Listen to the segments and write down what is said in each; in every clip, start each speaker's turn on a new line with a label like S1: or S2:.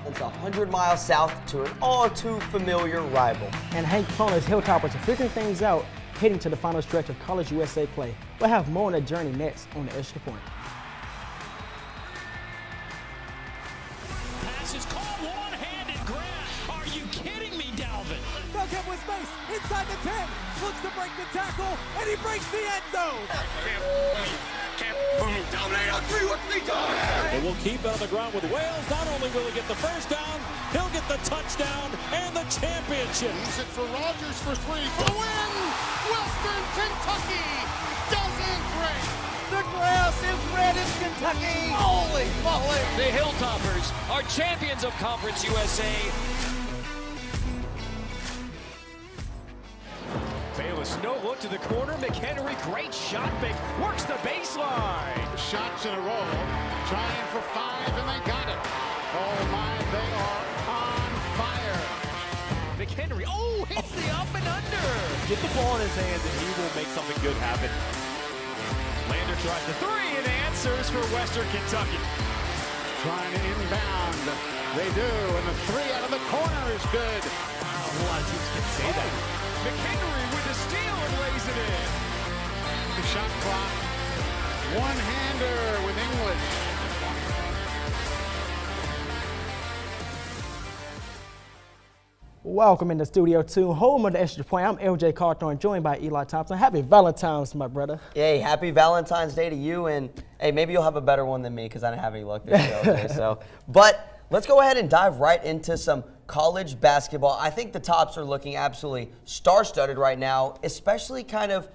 S1: It's 100 miles south to an all-too-familiar rival.
S2: And Hank Ploner's Hilltoppers are figuring things out, heading to the final stretch of College USA play. We'll have more on the journey next on the Extra Point.
S3: Pass is caught, one-handed grab. Are you kidding me, Dalvin?
S4: Dug him with space, inside the 10, looks to break the tackle, and he breaks the end zone.
S5: Dominate on 3 with 3 times.
S3: And we'll keep it on the ground with Wales. Not only will he get the first down, he'll get the touchdown and the championship.
S5: Use it for Rogers for 3 for the win. Western Kentucky does it great.
S4: The grass is red in Kentucky. Holy moly.
S6: The Hilltoppers are champions of Conference USA. Bayless, no look to the corner. McHenry, great shot. Big works the baseline.
S5: Shots in a row, trying for 5, and they got it. Oh my, they are on fire.
S6: McHenry, oh, hits the up and under.
S3: Get the ball in his hands and he will make something good happen. Lander tries the 3 and answers for Western Kentucky.
S5: Trying to inbound. They do, and the 3 out of the corner is good.
S3: Wow, a lot of teams can say that. McHenry with the steal and lays it in.
S5: The shot clock. One-hander with English.
S2: Welcome into Studio 2, home of the Extra Point. I'm LJ Cawthorn, joined by Eli Thompson. Happy Valentine's, my brother.
S1: Hey, happy Valentine's Day to you, and hey, maybe you'll have a better one than me because I didn't have any luck this year, okay, so. But let's go ahead and dive right into some college basketball. I think the Tops are looking absolutely star-studded right now, especially kind of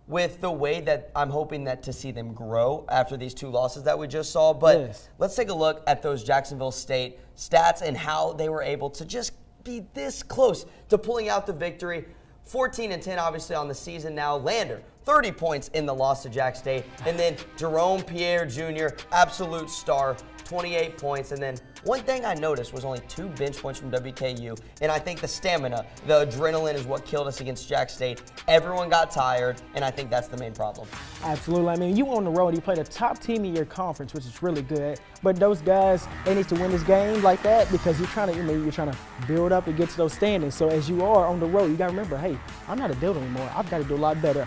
S1: with the way that I'm hoping that to see them grow after these 2 losses that we just saw. But
S2: Yes.
S1: Let's take a look at those Jacksonville State stats and how they were able to just be this close to pulling out the victory. 14-10 obviously on the season now. Lander, 30 points in the loss to Jack State. And then Jerome Pierre Jr., absolute star, 28 points. And then one thing I noticed was only 2 bench points from WKU. And I think the stamina, the adrenaline is what killed us against Jack State. Everyone got tired, and I think that's the main problem.
S2: Absolutely. I mean, you on the road, you play the top team in your conference, which is really good. But those guys, they need to win this game like that because you're trying to build up and get to those standings. So as you are on the road, you got to remember, hey, I'm not a builder anymore. I've got to do a lot better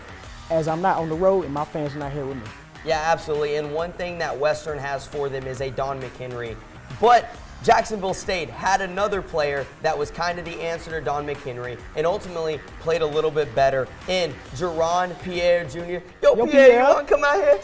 S2: as I'm not on the road and my fans are not here with me.
S1: Yeah, absolutely. And one thing that Western has for them is a Don McHenry. But Jacksonville State had another player that was kind of the answer to Don McHenry and ultimately played a little bit better in Jerome Pierre Jr. Yo, Pierre, you want to come out here?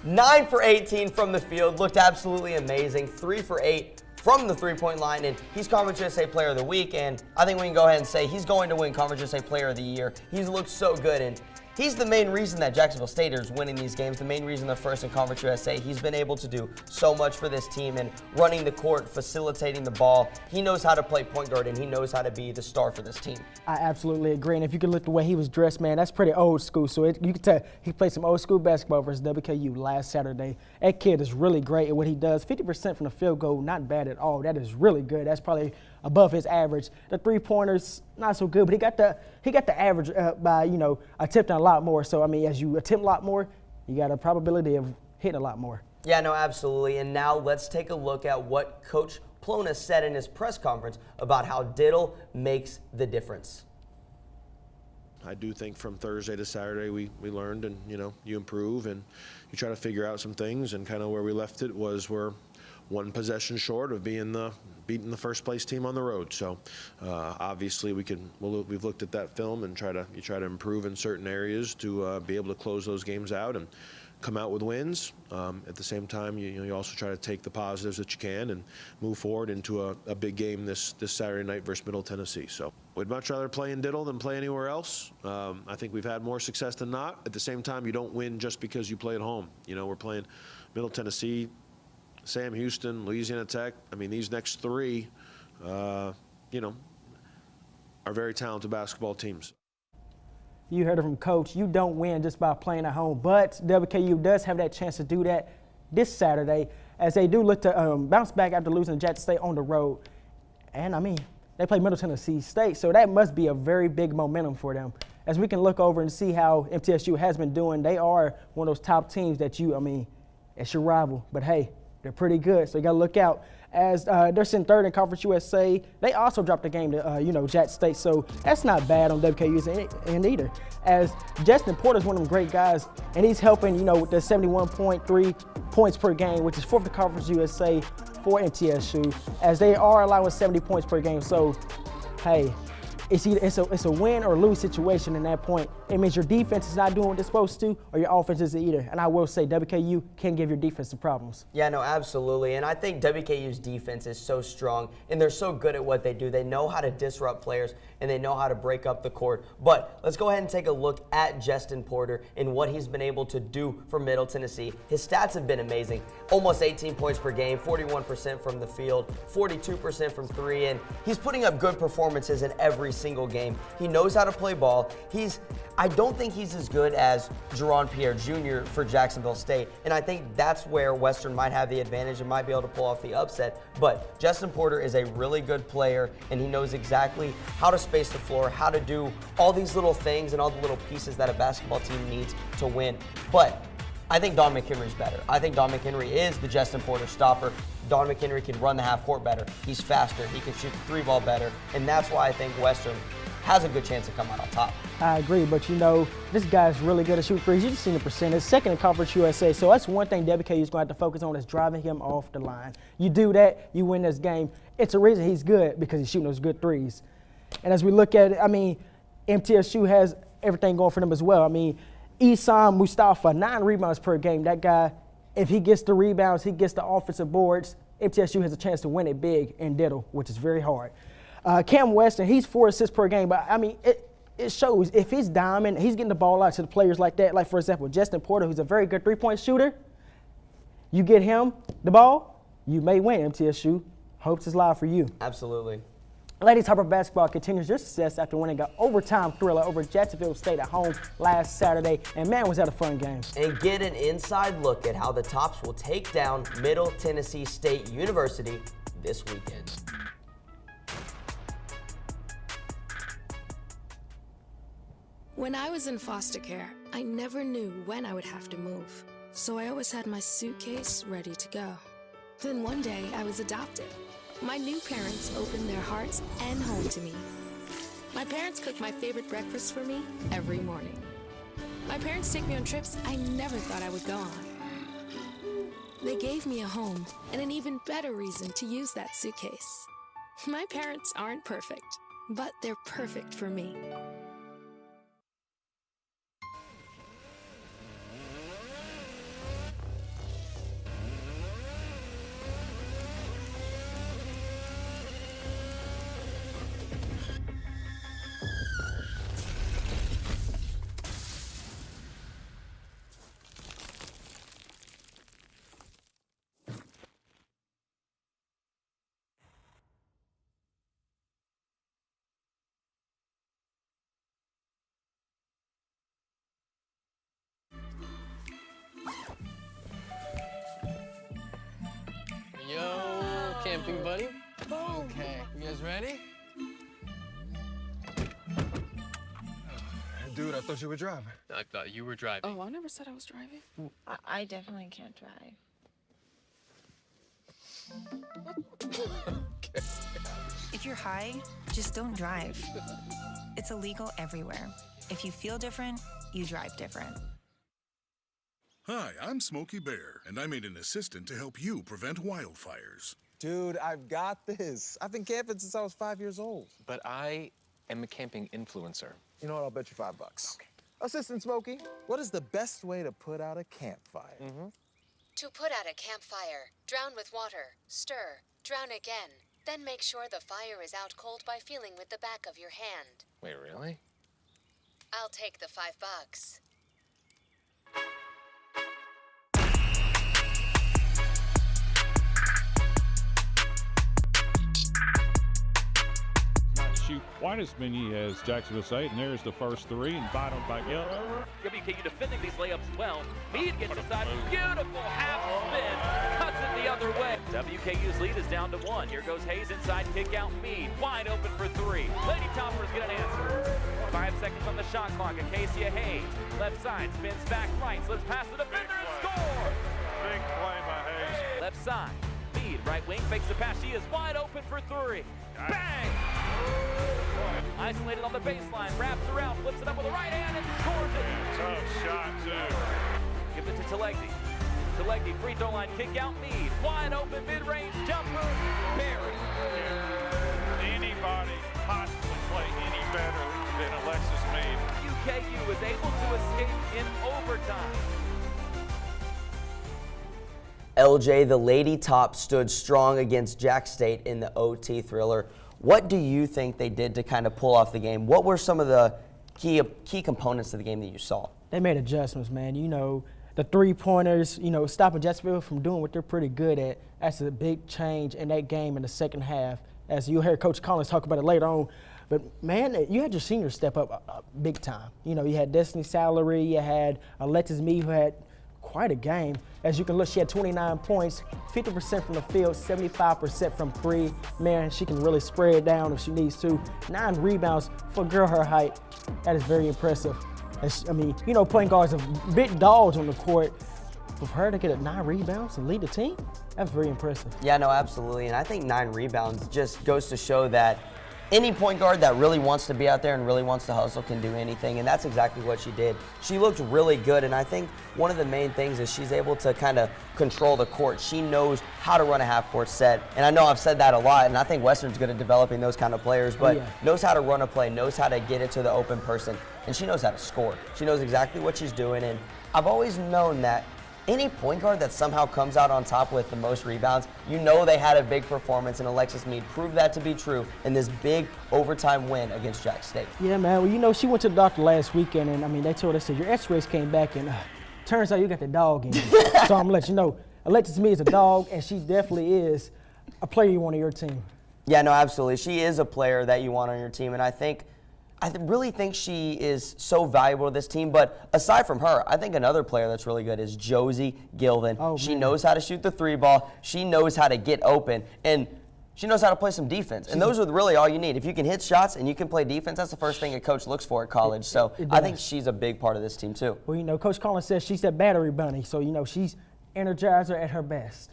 S1: 9 for 18 from the field. Looked absolutely amazing. 3 for 8 from the three-point line, and he's Conference USA Player of the Week, and I think we can go ahead and say he's going to win Conference USA Player of the Year. He's looked so good, and he's the main reason that Jacksonville State is winning these games, the main reason they're first in Conference USA. He's been able to do so much for this team and running the court, facilitating the ball. He knows how to play point guard, and he knows how to be the star for this team.
S2: I absolutely agree. And if you can look the way he was dressed, man, that's pretty old school. So you can tell he played some old school basketball versus WKU last Saturday. That kid is really great at what he does. 50% from the field goal, not bad at all. That is really good. That's probably above his average. The three-pointers, not so good, but he got the average by, attempting a lot more. So, I mean, as you attempt a lot more, you got a probability of hitting a lot more.
S1: Yeah, no, absolutely. And now let's take a look at what Coach Plona said in his press conference about how Diddle makes the difference.
S7: I do think from Thursday to Saturday we learned, and you improve and you try to figure out some things, and kind of where we left it was we're one possession short of beating the first place team on the road. So obviously we've looked at that film and you try to improve in certain areas to be able to close those games out and come out with wins. At the same time, you also try to take the positives that you can and move forward into a big game this Saturday night versus Middle Tennessee. So we'd much rather play in Diddle than play anywhere else. I think we've had more success than not. At the same time, you don't win just because you play at home. We're playing Middle Tennessee, Sam Houston, Louisiana Tech. I mean, these next 3, are very talented basketball teams.
S2: You heard it from Coach. You don't win just by playing at home, but WKU does have that chance to do that this Saturday as they do look to bounce back after losing to Jackson State on the road. And, I mean, they play Middle Tennessee State, so that must be a very big momentum for them. As we can look over and see how MTSU has been doing, they are one of those top teams that it's your rival. But, hey, They're pretty good, so you got to look out. As they're sitting third in Conference USA, they also dropped the game to Jack State, so that's not bad on WKU's end either. As Justin Porter's one of them great guys, and he's helping, with the 71.3 points per game, which is fourth in Conference USA for MTSU, as they are allowing 70 points per game. So, hey, it's a win or lose situation in that point. It means your defense is not doing what they're supposed to, or your offense isn't either. And I will say WKU can give your defense some problems.
S1: Yeah, no, absolutely. And I think WKU's defense is so strong, and they're so good at what they do. They know how to disrupt players, and they know how to break up the court. But let's go ahead and take a look at Justin Porter and what he's been able to do for Middle Tennessee. His stats have been amazing. Almost 18 points per game, 41% from the field, 42% from three, and he's putting up good performances in every single game. He knows how to play ball. I don't think he's as good as Jerron Pierre Jr. for Jacksonville State, and I think that's where Western might have the advantage and might be able to pull off the upset. But Justin Porter is a really good player, and he knows exactly how to space the floor, how to do all these little things and all the little pieces that a basketball team needs to win. But I think Don McHenry's better. I think Don McHenry is the Justin Porter stopper. Don McHenry can run the half court better. He's faster. He can shoot the three ball better. And that's why I think Western has a good chance to come out on top.
S2: I agree, but this guy's really good at shooting threes. You just seen the percentage, second in Conference USA. So that's one thing WKU is going to have to focus on, is driving him off the line. You do that, you win this game. It's a reason he's good, because he's shooting those good threes. And as we look at it, MTSU has everything going for them as well. Isam Mustafa, 9 rebounds per game. That guy, if he gets the rebounds, he gets the offensive boards, MTSU has a chance to win it big in Diddle, which is very hard. Cam Weston, he's 4 assists per game, but it shows if he's diamond, he's getting the ball out to the players like that. Like, for example, Justin Porter, who's a very good three-point shooter, you get him the ball, you may win. MTSU hopes is live for you.
S1: Absolutely.
S2: Hilltopper Basketball continues their success after winning an overtime thriller over Jacksonville State at home last Saturday, and man, was that a fun game.
S1: And get an inside look at how the Tops will take down Middle Tennessee State University this weekend.
S8: When I was in foster care, I never knew when I would have to move, so I always had my suitcase ready to go. Then one day, I was adopted. My new parents opened their hearts and home to me. My parents cook my favorite breakfast for me every morning. My parents take me on trips I never thought I would go on. They gave me a home and an even better reason to use that suitcase. My parents aren't perfect, but they're perfect for me.
S9: Yo, camping buddy. Okay, you guys ready?
S10: Dude, I thought you were driving.
S9: I thought you were driving.
S11: Oh, I never said I was driving.
S12: I definitely can't drive.
S10: Okay.
S12: If you're high, just don't drive. It's illegal everywhere. If you feel different, you drive different.
S13: Hi, I'm Smokey Bear, and I made an assistant to help you prevent wildfires.
S10: Dude, I've got this. I've been camping since I was 5 years old.
S9: But I am a camping influencer.
S10: You know what? I'll bet you $5. Okay. Assistant Smokey, what is the best way to put out a campfire?
S14: To put out a campfire, drown with water, stir, drown again. Then make sure the fire is out cold by feeling with the back of your hand.
S9: Wait, really?
S14: I'll take the $5.
S15: Shoot quite as many as Jacksonville State, and there's the first three, and Bottom back up.
S6: WKU defending these layups well. Meade gets inside. Beautiful half spin. Cuts it the other way. WKU's lead is down to 1. Here goes Hayes inside. Kick out Meade. Wide open for 3. Lady Toppers get an answer. 5 seconds on the shot clock. Acacia Hayes. Left side spins back right. Slips past the defender and score.
S15: Big play by Hayes.
S6: Left side. Mead, right wing, fakes the pass. She is wide open for three. Bang! Isolated on the baseline, wraps around, flips it up with the right hand, and scores it.
S15: Tough shot, too.
S6: Gives it to Telegny. Telegny, free throw line, kick out. Mead, wide open, mid-range jumper, buried.
S15: Anybody possibly play any better than Alexis Mead?
S6: WKU is able to escape in overtime.
S1: LJ, the Lady Top stood strong against Jack State in the OT thriller. What do you think they did to kind of pull off the game? What were some of the key components of the game that you saw?
S2: They made adjustments, man. You know, the three-pointers, you know, stopping Jacksonville from doing what they're pretty good at. That's a big change in that game in the second half. As you hear Coach Collins talk about it later on. But, man, you had your seniors step up big time. You know, you had Destiny Salary, you had Alexis Mead, who had quite a game. As you can look, she had 29 points, 50% from the field, 75% from three. Man, she can really spread it down if she needs to. 9 rebounds for a girl her height. That is very impressive. I mean, you know, point guards are big dogs on the court. For her to get 9 rebounds and lead the team, that's very impressive.
S1: Yeah, no, absolutely. And I think 9 rebounds just goes to show that any point guard that really wants to be out there and really wants to hustle can do anything, and that's exactly what she did. She looked really good, and I think one of the main things is she's able to kind of control the court. She knows how to run a half-court set, and I know I've said that a lot, and I think Western's good at developing those kind of players, but knows how to run a play, knows how to get it to the open person, and she knows how to score. She knows exactly what she's doing, and I've always known that any point guard that somehow comes out on top with the most rebounds, you know they had a big performance, and Alexis Mead proved that to be true in this big overtime win against Jack State.
S2: Yeah, man. Well, you know, she went to the doctor last weekend, and, I mean, they told us that your x-rays came back, and turns out you got the dog in you. So I'm going to let you know, Alexis Mead is a dog, and she definitely is a player you want on your team.
S1: Yeah, no, absolutely. She is a player that you want on your team, and I really think she is so valuable to this team. But aside from her, I think another player that's really good is Josie Gilvin. She knows how to shoot the 3-ball. She knows how to get open. And she knows how to play some defense. And those are really all you need. If you can hit shots and you can play defense, that's the first thing a coach looks for at college. So I think she's a big part of this team, too.
S2: Well, you know, Coach Collins says she's that battery bunny. So, you know, she's energizer at her best.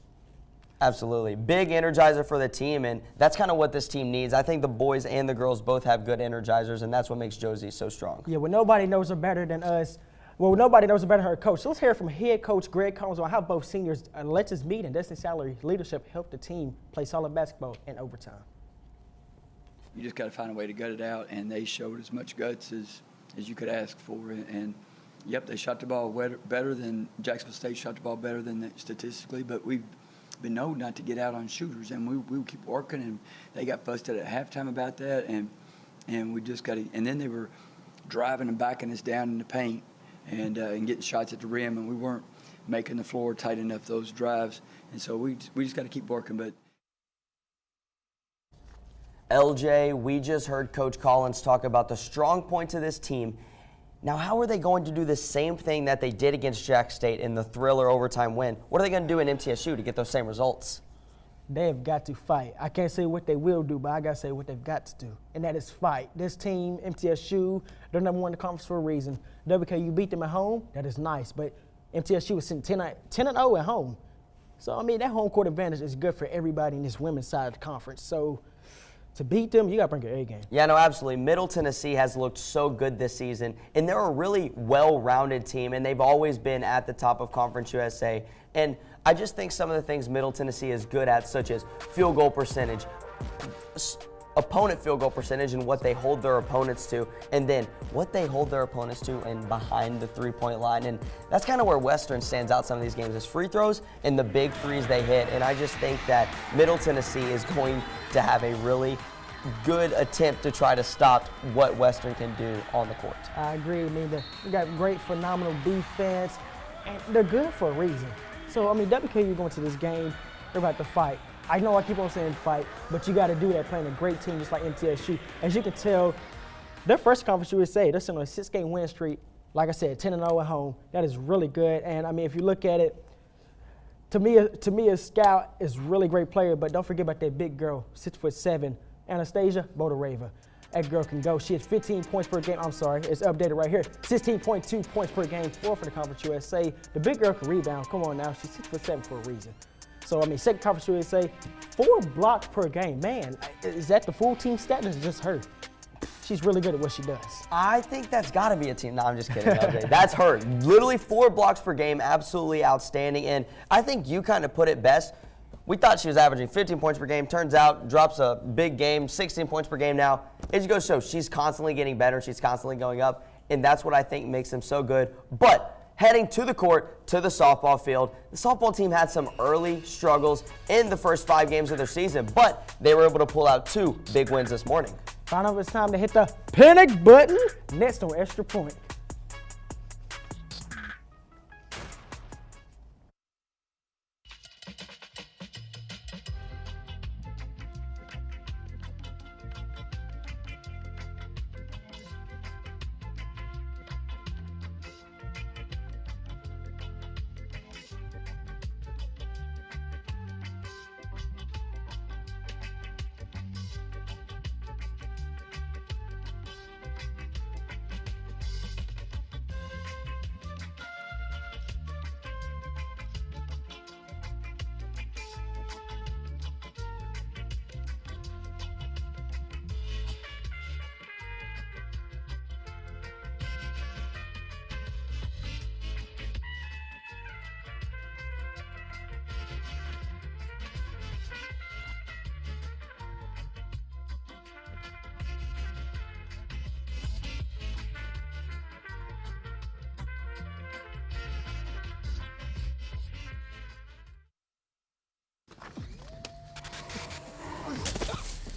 S1: Absolutely. Big energizer for the team, and that's kind of what this team needs. I think the boys and the girls both have good energizers, and that's what makes Josie so strong.
S2: Yeah, well, nobody knows her better than us. Well, nobody knows her better than her coach. So let's hear from head coach Greg Collins on how both seniors, Alexis Mead and Destiny Salary leadership helped the team play solid basketball in overtime.
S11: You just got to find a way to gut it out, and they showed as much guts as you could ask for. And yep, they shot the ball better than Jacksonville State shot the ball better than that statistically, but we've been known not to get out on shooters, and we will keep working. And they got busted at halftime about that, and we just got to. And then they were driving and backing us down in the paint and getting shots at the rim, and we weren't making the floor tight enough those drives. And so we just got to keep working. But
S1: LJ, we just heard Coach Collins talk about the strong points of this team. Now, how are they going to do the same thing that they did against Jack State in the thriller overtime win? What are they going to do in MTSU to get those same results?
S2: They have got to fight. I can't say what they will do, but I got to say what they've got to do, and that is fight. This team, MTSU, they're number 1 in the conference for a reason. WKU beat them at home. That is nice, but MTSU is sitting 10-0 at home. So, I mean, that home court advantage is good for everybody in this women's side of the conference. So, to beat them, you got to bring your A game.
S1: Yeah, no, absolutely. Middle Tennessee has looked so good this season, and they're a really well-rounded team, and they've always been at the top of Conference USA. And I just think some of the things Middle Tennessee is good at, such as field goal percentage, opponent field goal percentage and what they hold their opponents to, and then what they hold their opponents to and behind the three-point line. And that's kind of where Western stands out some of these games is free throws and the big threes they hit. And I just think that Middle Tennessee is going to have a really good attempt to try to stop what Western can do on the court.
S2: I agree. I mean, we got great, phenomenal defense, and they're good for a reason. So, I mean, WKU going to this game, they're about to fight. I know I keep on saying fight, but you got to do that playing a great team just like MTSU. As you can tell, their first Conference USA, they're sitting on a 6-game win streak. Like I said, 10-0 at home. That is really good. And, I mean, if you look at it, to me, a Scout is a really great player, but don't forget about that big girl, 6'7", Anastasia Bodareva. That girl can go. She has 15 points per game. I'm sorry, it's updated right here. 16.2 points per game, 4 for the Conference USA. The big girl can rebound. Come on now, she's 6'7" for a reason. So, I mean, second conference USA, 4 blocks per game. Man, is that the full team stat or is it just her? She's really good at what she does.
S1: I think that's got to be a team. No, I'm just kidding. LJ. That's her. Literally 4 blocks per game, absolutely outstanding. And I think you kind of put it best. We thought she was averaging 15 points per game. Turns out, drops a big game, 16 points per game now. It just goes to show she's constantly getting better. She's constantly going up. And that's what I think makes them so good. But heading to the court, to the softball field, the softball team had some early struggles in the first 5 games of their season, but they were able to pull out 2 big wins this morning.
S2: Finally, it's time to hit the panic button. Next on Extra Point.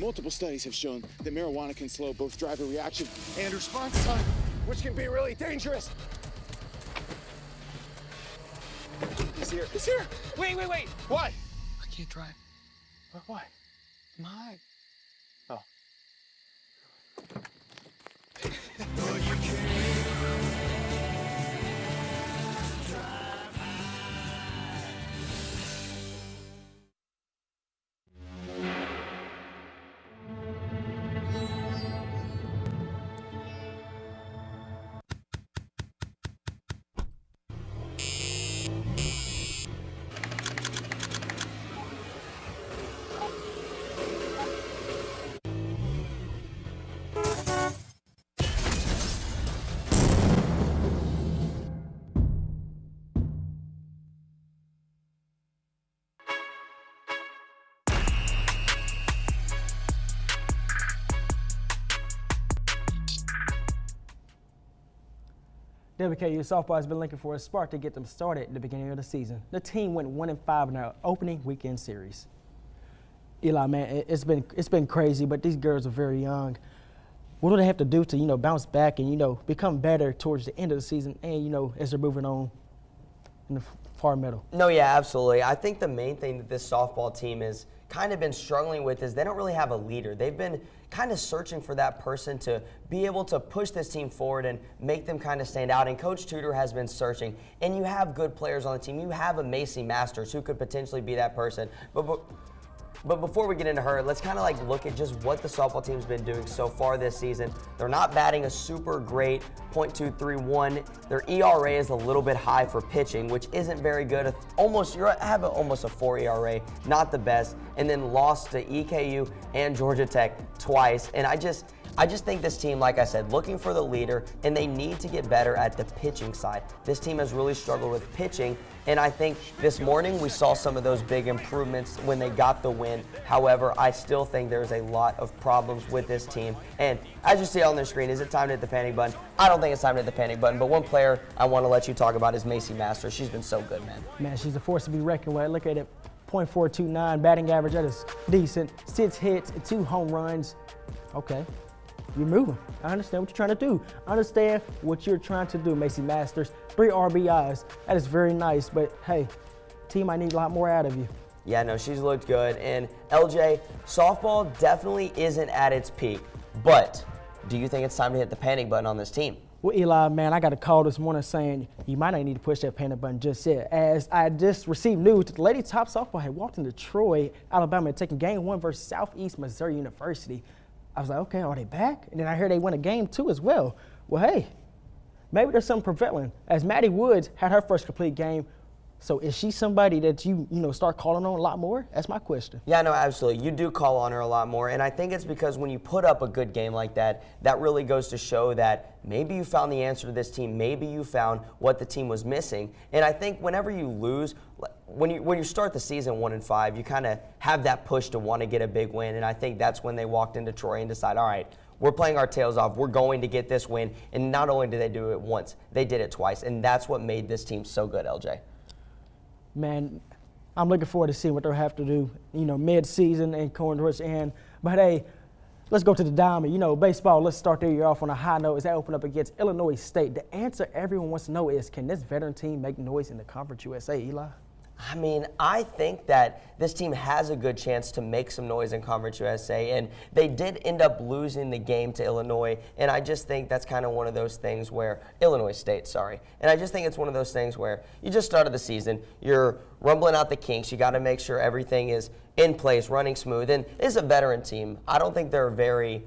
S16: Multiple studies have shown that marijuana can slow both driver reaction and response time, which can be really dangerous. He's here. He's here.
S9: Wait.
S16: What?
S9: I can't drive.
S16: Why?
S9: My.
S16: Oh.
S2: WKU Softball has been looking for a spark to get them started at the beginning of the season. The team went 1-5 in their opening weekend series. Eli, man, it's been crazy, but these girls are very young. What do they have to do to, bounce back and, become better towards the end of the season and, as they're moving on in the far middle?
S1: No, yeah, absolutely. I think the main thing that this softball team has kind of been struggling with is they don't really have a leader. They've been kind of searching for that person to be able to push this team forward and make them kind of stand out. And Coach Tudor has been searching. And you have good players on the team. You have a Macy Masters who could potentially be that person. But before we get into her, let's kind of look at just what the softball team's been doing so far this season. They're not batting a super great .231. Their ERA is a little bit high for pitching, which isn't very good. You have almost a 4 ERA, not the best. And then lost to EKU and Georgia Tech twice. And I just think this team, like I said, looking for the leader, and they need to get better at the pitching side. This team has really struggled with pitching, and I think this morning we saw some of those big improvements when they got the win. However, I still think there's a lot of problems with this team. And as you see on the screen, is it time to hit the panic button? I don't think it's time to hit the panic button, but one player I want to let you talk about is Macy Masters. She's been so good, man.
S2: Man, she's a force to be reckoned with. Look at it, .429 batting average. That is decent. 6 hits and 2 home runs. Okay. You're moving. I understand what you're trying to do. I understand what you're trying to do, Macy Masters. 3 RBIs. That is very nice, but hey, team, I need a lot more out of you.
S1: Yeah, no, she's looked good. And LJ, softball definitely isn't at its peak, but do you think it's time to hit the panic button on this team?
S2: Well, Eli, man, I got a call this morning saying you might not need to push that panic button just yet, as I just received news that the Lady Top Softball had walked into Troy, Alabama, and taken Game 1 versus Southeast Missouri University. I was like, okay, are they back? And then I heard they won a Game 2 as well. Well, hey, maybe there's something prevailing, as Maddie Woods had her first complete game So is she somebody that you start calling on a lot more? That's my question.
S1: Yeah, no, absolutely. You do call on her a lot more, and I think it's because when you put up a good game like that, that really goes to show that maybe you found the answer to this team, maybe you found what the team was missing. And I think whenever you lose, when you start the season 1-5, you kind of have that push to want to get a big win, and I think that's when they walked into Troy and decided, all right, we're playing our tails off. We're going to get this win. And not only did they do it once, they did it twice, and that's what made this team so good, LJ.
S2: Man, I'm looking forward to seeing what they'll have to do, mid-season and going towards the end. But, hey, let's go to the diamond. Baseball, let's start the year off on a high note as they open up against Illinois State. The answer everyone wants to know is, can this veteran team make noise in the Conference USA, Eli?
S1: I mean, I think that this team has a good chance to make some noise in Conference USA, and they did end up losing the game to Illinois, and I just think that's kind of one of those things where, Illinois State, sorry, and I just think it's one of those things where you just started the season, you're rumbling out the kinks, you got to make sure everything is in place, running smooth, and it's a veteran team. I don't think they're really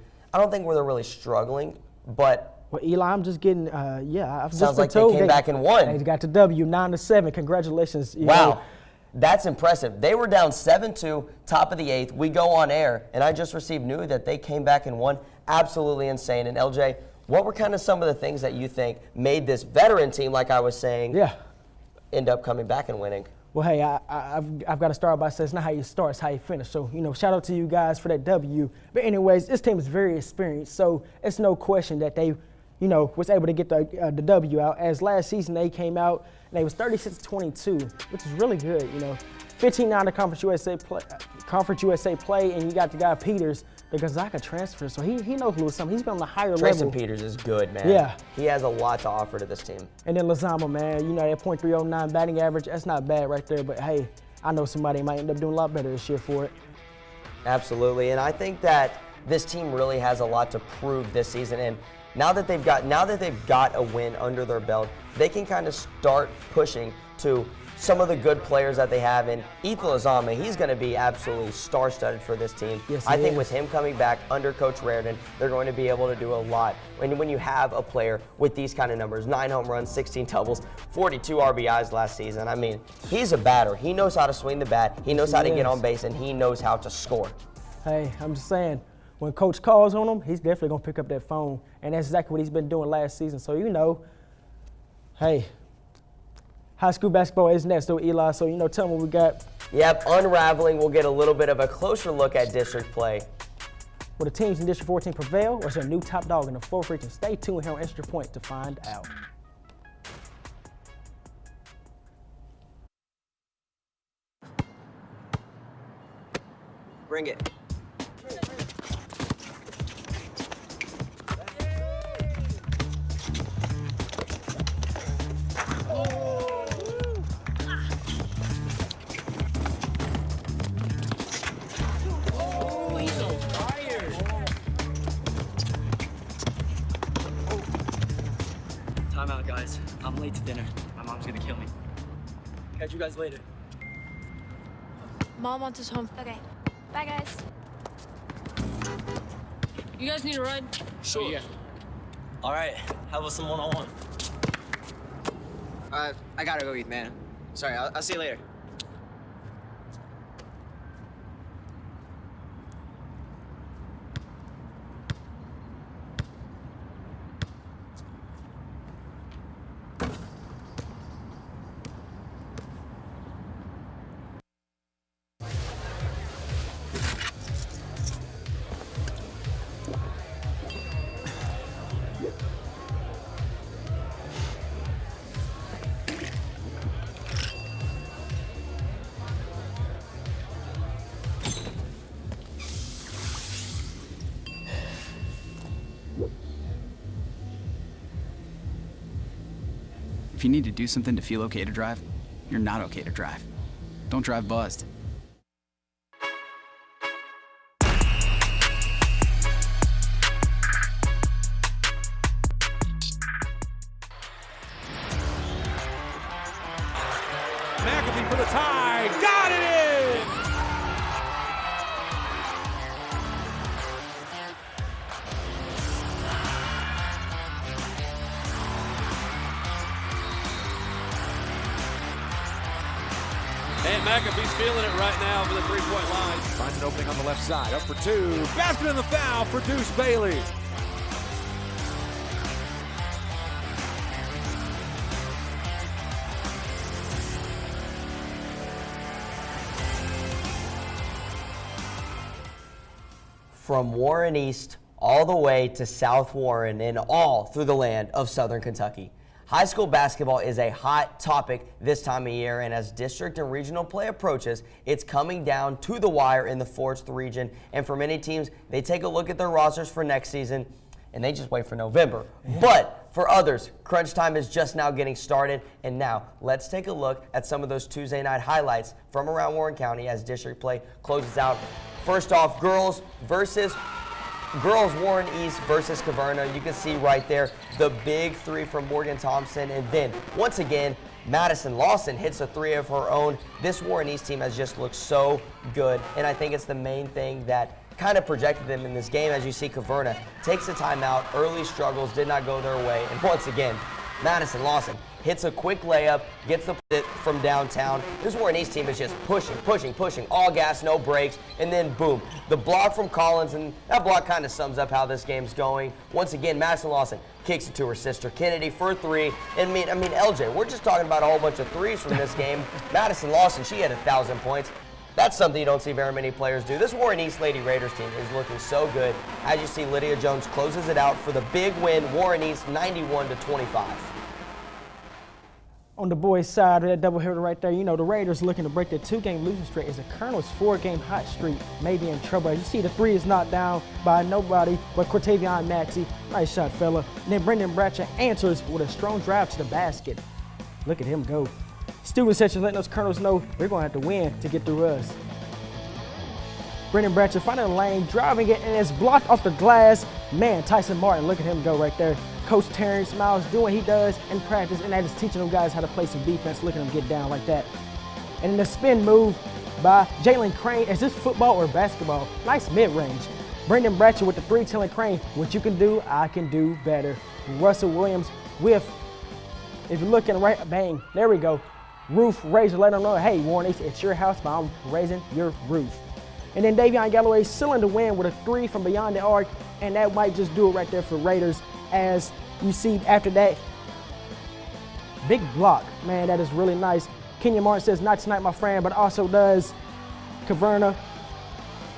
S1: struggling, but
S2: well, Eli, I'm just getting, I've
S1: sounds like they came back and won.
S2: They got the W, 9-7. Congratulations.
S1: Wow, that's impressive. They were down 7-2, top of the 8th. We go on air, and I just received news that they came back and won. Absolutely insane. And LJ, what were kind of some of the things that you think made this veteran team, like I was saying, end up coming back and winning?
S2: Well, hey, I've got to start by saying it's not how you start, it's how you finish. So, shout out to you guys for that W. But anyways, this team is very experienced, so it's no question that they was able to get the W out. As last season they came out and they was 36-22, which is really good. 15-9 to Conference USA play, and you got the guy Peters, the Gonzaga transfer. So he knows a little something. He's been on the higher level.
S1: Trayson Peters is good, man.
S2: Yeah,
S1: he has a lot to offer to this team.
S2: And then Lazama, man, that .309 batting average, that's not bad right there. But hey, I know somebody might end up doing a lot better this year for it.
S1: Absolutely, and I think that this team really has a lot to prove this season. And now that they've got a win under their belt, they can kind of start pushing to some of the good players that they have. And Ethan Lazama, he's going to be absolutely star-studded for this team.
S2: Yes,
S1: I think with him coming back under Coach Reardon, they're going to be able to do a lot. When you have a player with these kind of numbers, 9 home runs, 16 doubles, 42 RBIs last season, I mean, he's a batter. He knows how to swing the bat, he knows how to get on base, and he knows how to score.
S2: Hey, I'm just saying, when Coach calls on him, he's definitely going to pick up that phone. And that's exactly what he's been doing last season. So, hey, high school basketball is next, though, Eli. So, tell them what we got.
S1: Yep, unraveling. We'll get a little bit of a closer look at district play.
S2: Will the teams in District 14 prevail, or is there a new top dog in the fourth region? Stay tuned here on Extra Point to find out.
S1: Bring it.
S17: Timeout, guys. I'm late to dinner. My mom's gonna kill me. Catch you guys later.
S18: Mom wants us home. Okay. Bye, guys.
S19: You guys need a ride?
S17: Sure. Yeah. All right. How about some one-on-one?
S20: I gotta go eat, man. Sorry, I'll see you later.
S21: If you need to do something to feel okay to drive, you're not okay to drive. Don't drive buzzed.
S3: McAfee for the tie. Got it in! feeling it right now for the three-point line.
S4: Finds an opening on the left side. Up for two. Basket in the foul for Deuce Bailey.
S1: From Warren East all the way to South Warren and all through the land of Southern Kentucky. High school basketball is a hot topic this time of year, and as district and regional play approaches, it's coming down to the wire in the 4th region. And for many teams, they take a look at their rosters for next season and they just wait for November. But for others, crunch time is just now getting started. And now let's take a look at some of those Tuesday night highlights from around Warren County as district play closes out. First off, girls Warren East versus Cawthorn. You can see right there the big three from Morgan Thompson. And then once again, Madison Lawson hits a three of her own. This Warren East team has just looked so good. And I think it's the main thing that kind of projected them in this game. As you see, Cawthorn takes a timeout. Early struggles did not go their way. And once again, Madison Lawson hits a quick layup, gets the hit from downtown. This Warren East team is just pushing, all gas, no brakes, and then boom, the block from Collins, and that block kind of sums up how this game's going. Once again, Madison Lawson kicks it to her sister Kennedy for a three. And I mean, LJ, we're just talking about a whole bunch of threes from this game. Madison Lawson, she had 1,000 points. That's something you don't see very many players do. This Warren East Lady Raiders team is looking so good. As you see, Lydia Jones closes it out for the big win. Warren East 91-25.
S2: On the boys' side of that doubleheader right there, you know, the Raiders looking to break their 2-game losing streak as the Colonel's 4-game hot streak may be in trouble. As you see, the three is knocked down by nobody but Cortavion Maxey. Nice shot, fella. And then Brendan Bratcher answers with a strong drive to the basket. Look at him go. Student section letting those Colonels know they're going to have to win to get through us. Brendan Bratcher finding the lane, driving it, and it's blocked off the glass. Man, Tyson Martin, look at him go right there. Coach Terrence Miles doing what he does in practice, and that is teaching them guys how to play some defense. Look at them get down like that. And then the spin move by Jalen Crane. Is this football or basketball? Nice mid-range. Brendan Bratcher with the three, telling Crane, what you can do, I can do better. Russell Williams with, if you're looking right, bang, there we go. Roof raiser, let them know, hey, Warren East, it's your house, but I'm raising your roof. And then Davion Galloway sealing the win with a three from beyond the arc, and that might just do it right there for Raiders. As you see after that, big block. Man, that is really nice. Kenya Martin says, not tonight, my friend, but also does Cawthorn.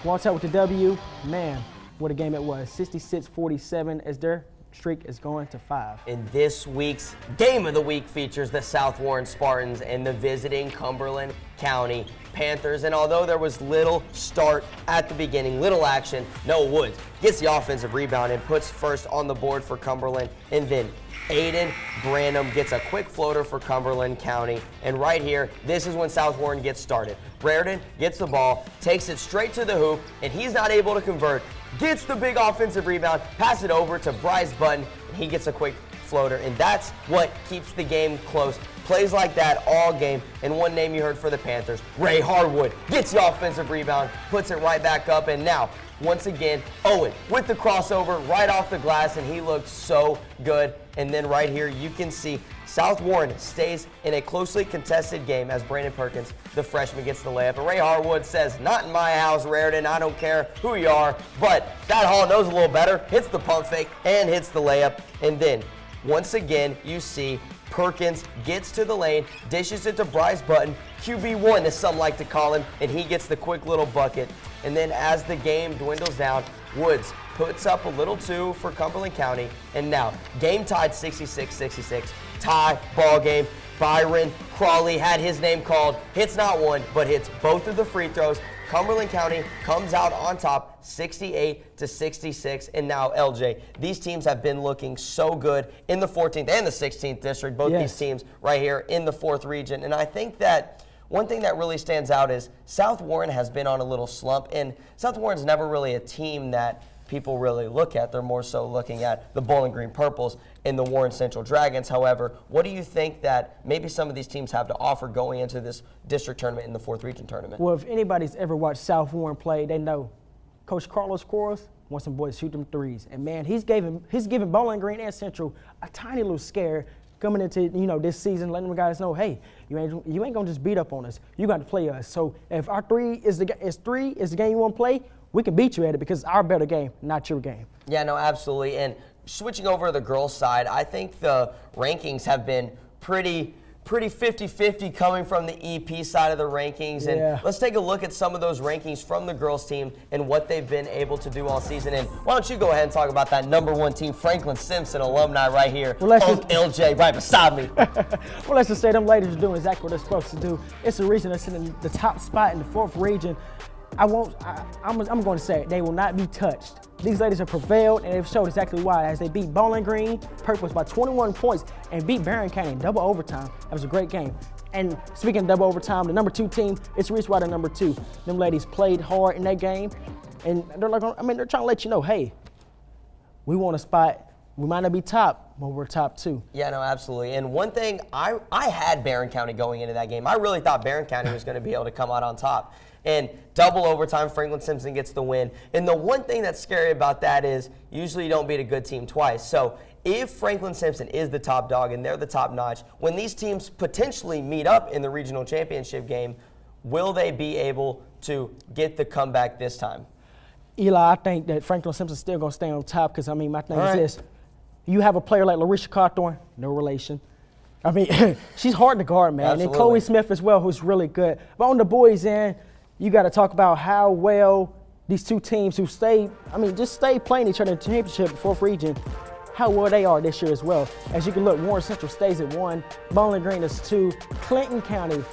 S2: Walks out with the W. Man, what a game it was. 66-47 as their streak is going to 5.
S1: And this week's Game of the Week features the South Warren Spartans and the visiting Cumberland County Panthers. And although there was little start at the beginning, little action, Noah Woods gets the offensive rebound and puts first on the board for Cumberland. And then Aiden Branham gets a quick floater for Cumberland County. And right here, this is when South Warren gets started. Raritan gets the ball, takes it straight to the hoop, and he's not able to convert. Gets the big offensive rebound, pass it over to Bryce Button, and he gets a quick floater. And that's what keeps the game close. Plays like that all game. And one name you heard for the Panthers, Ray Harwood, gets the offensive rebound, puts it right back up. And now, once again, Owen with the crossover right off the glass, and he looked so good. And then right here, you can see South Warren stays in a closely contested game as Brandon Perkins, the freshman, gets the layup. And Ray Harwood says, not in my house, Raritan. I don't care who you are. But that Hall knows a little better. Hits the pump fake and hits the layup. And then, once again, you see Perkins gets to the lane, dishes it to Bryce Button, QB1 as some like to call him, and he gets the quick little bucket. And then as the game dwindles down, Woods puts up a little two for Cumberland County. And now, game tied 66-66, tie, ball game. Byron Crawley had his name called, hits not one, but hits both of the free throws. Cumberland County comes out on top 68-66. And now, LJ, these teams have been looking so good in the 14th and the 16th district, both these teams right here in the 4th region. And I think that one thing that really stands out is South Warren has been on a little slump, and South Warren's never really a team that people really look at. They're more so looking at the Bowling Green Purples and the Warren Central Dragons. However, what do you think that maybe some of these teams have to offer going into this district tournament in the 4th region tournament?
S2: Well, if anybody's ever watched South Warren play, they know Coach Carlos Quarles wants some boys to shoot them threes. And man, he's giving Bowling Green and Central a tiny little scare. coming into this season, letting the guys know, hey, you ain't gonna just beat up on us. You got to play us. So if our three is the game you want to play, we can beat you at it because it's our better game, not your game.
S1: Yeah, no, absolutely. And switching over to the girls' side, I think the rankings have been pretty 50-50 coming from the EP side of the rankings. And let's take a look at some of those rankings from the girls team and what they've been able to do all season. And why don't you go ahead and talk about that #1 team, Franklin Simpson alumni right here. LJ right beside me.
S2: Well, let's just say them ladies are doing exactly what they're supposed to do. It's the reason they're sitting in the top spot in the 4th region. I'm going to say it. They will not be touched. These ladies have prevailed, and they've showed exactly why as they beat Bowling Green Purples by 21 points and beat Barron County in double overtime. That was a great game. And speaking of double overtime, the #2 team, it's the reason why they're #2. Them ladies played hard in that game, and they're trying to let you know, hey, we want a spot. We might not be top, but we're top 2.
S1: Yeah, no, absolutely. And one thing, I had Barron County going into that game. I really thought Barron County was going to be able to come out on top. And double overtime, Franklin Simpson gets the win. And the one thing that's scary about that is usually you don't beat a good team twice. So if Franklin Simpson is the top dog and they're the top notch, when these teams potentially meet up in the regional championship game, will they be able to get the comeback this time?
S2: Eli, I think that Franklin Simpson's still going to stay on top because, my thing is this. You have a player like Larisha Cawthorn, no relation. She's hard to guard, man.
S1: Absolutely.
S2: And Chloe Smith as well, who's really good. But on the boys' end, you got to talk about how well these two teams who stay playing each other in the championship, 4th region, how well they are this year as well. As you can look, Warren Central stays at 1, Bowling Green is 2, Clinton County,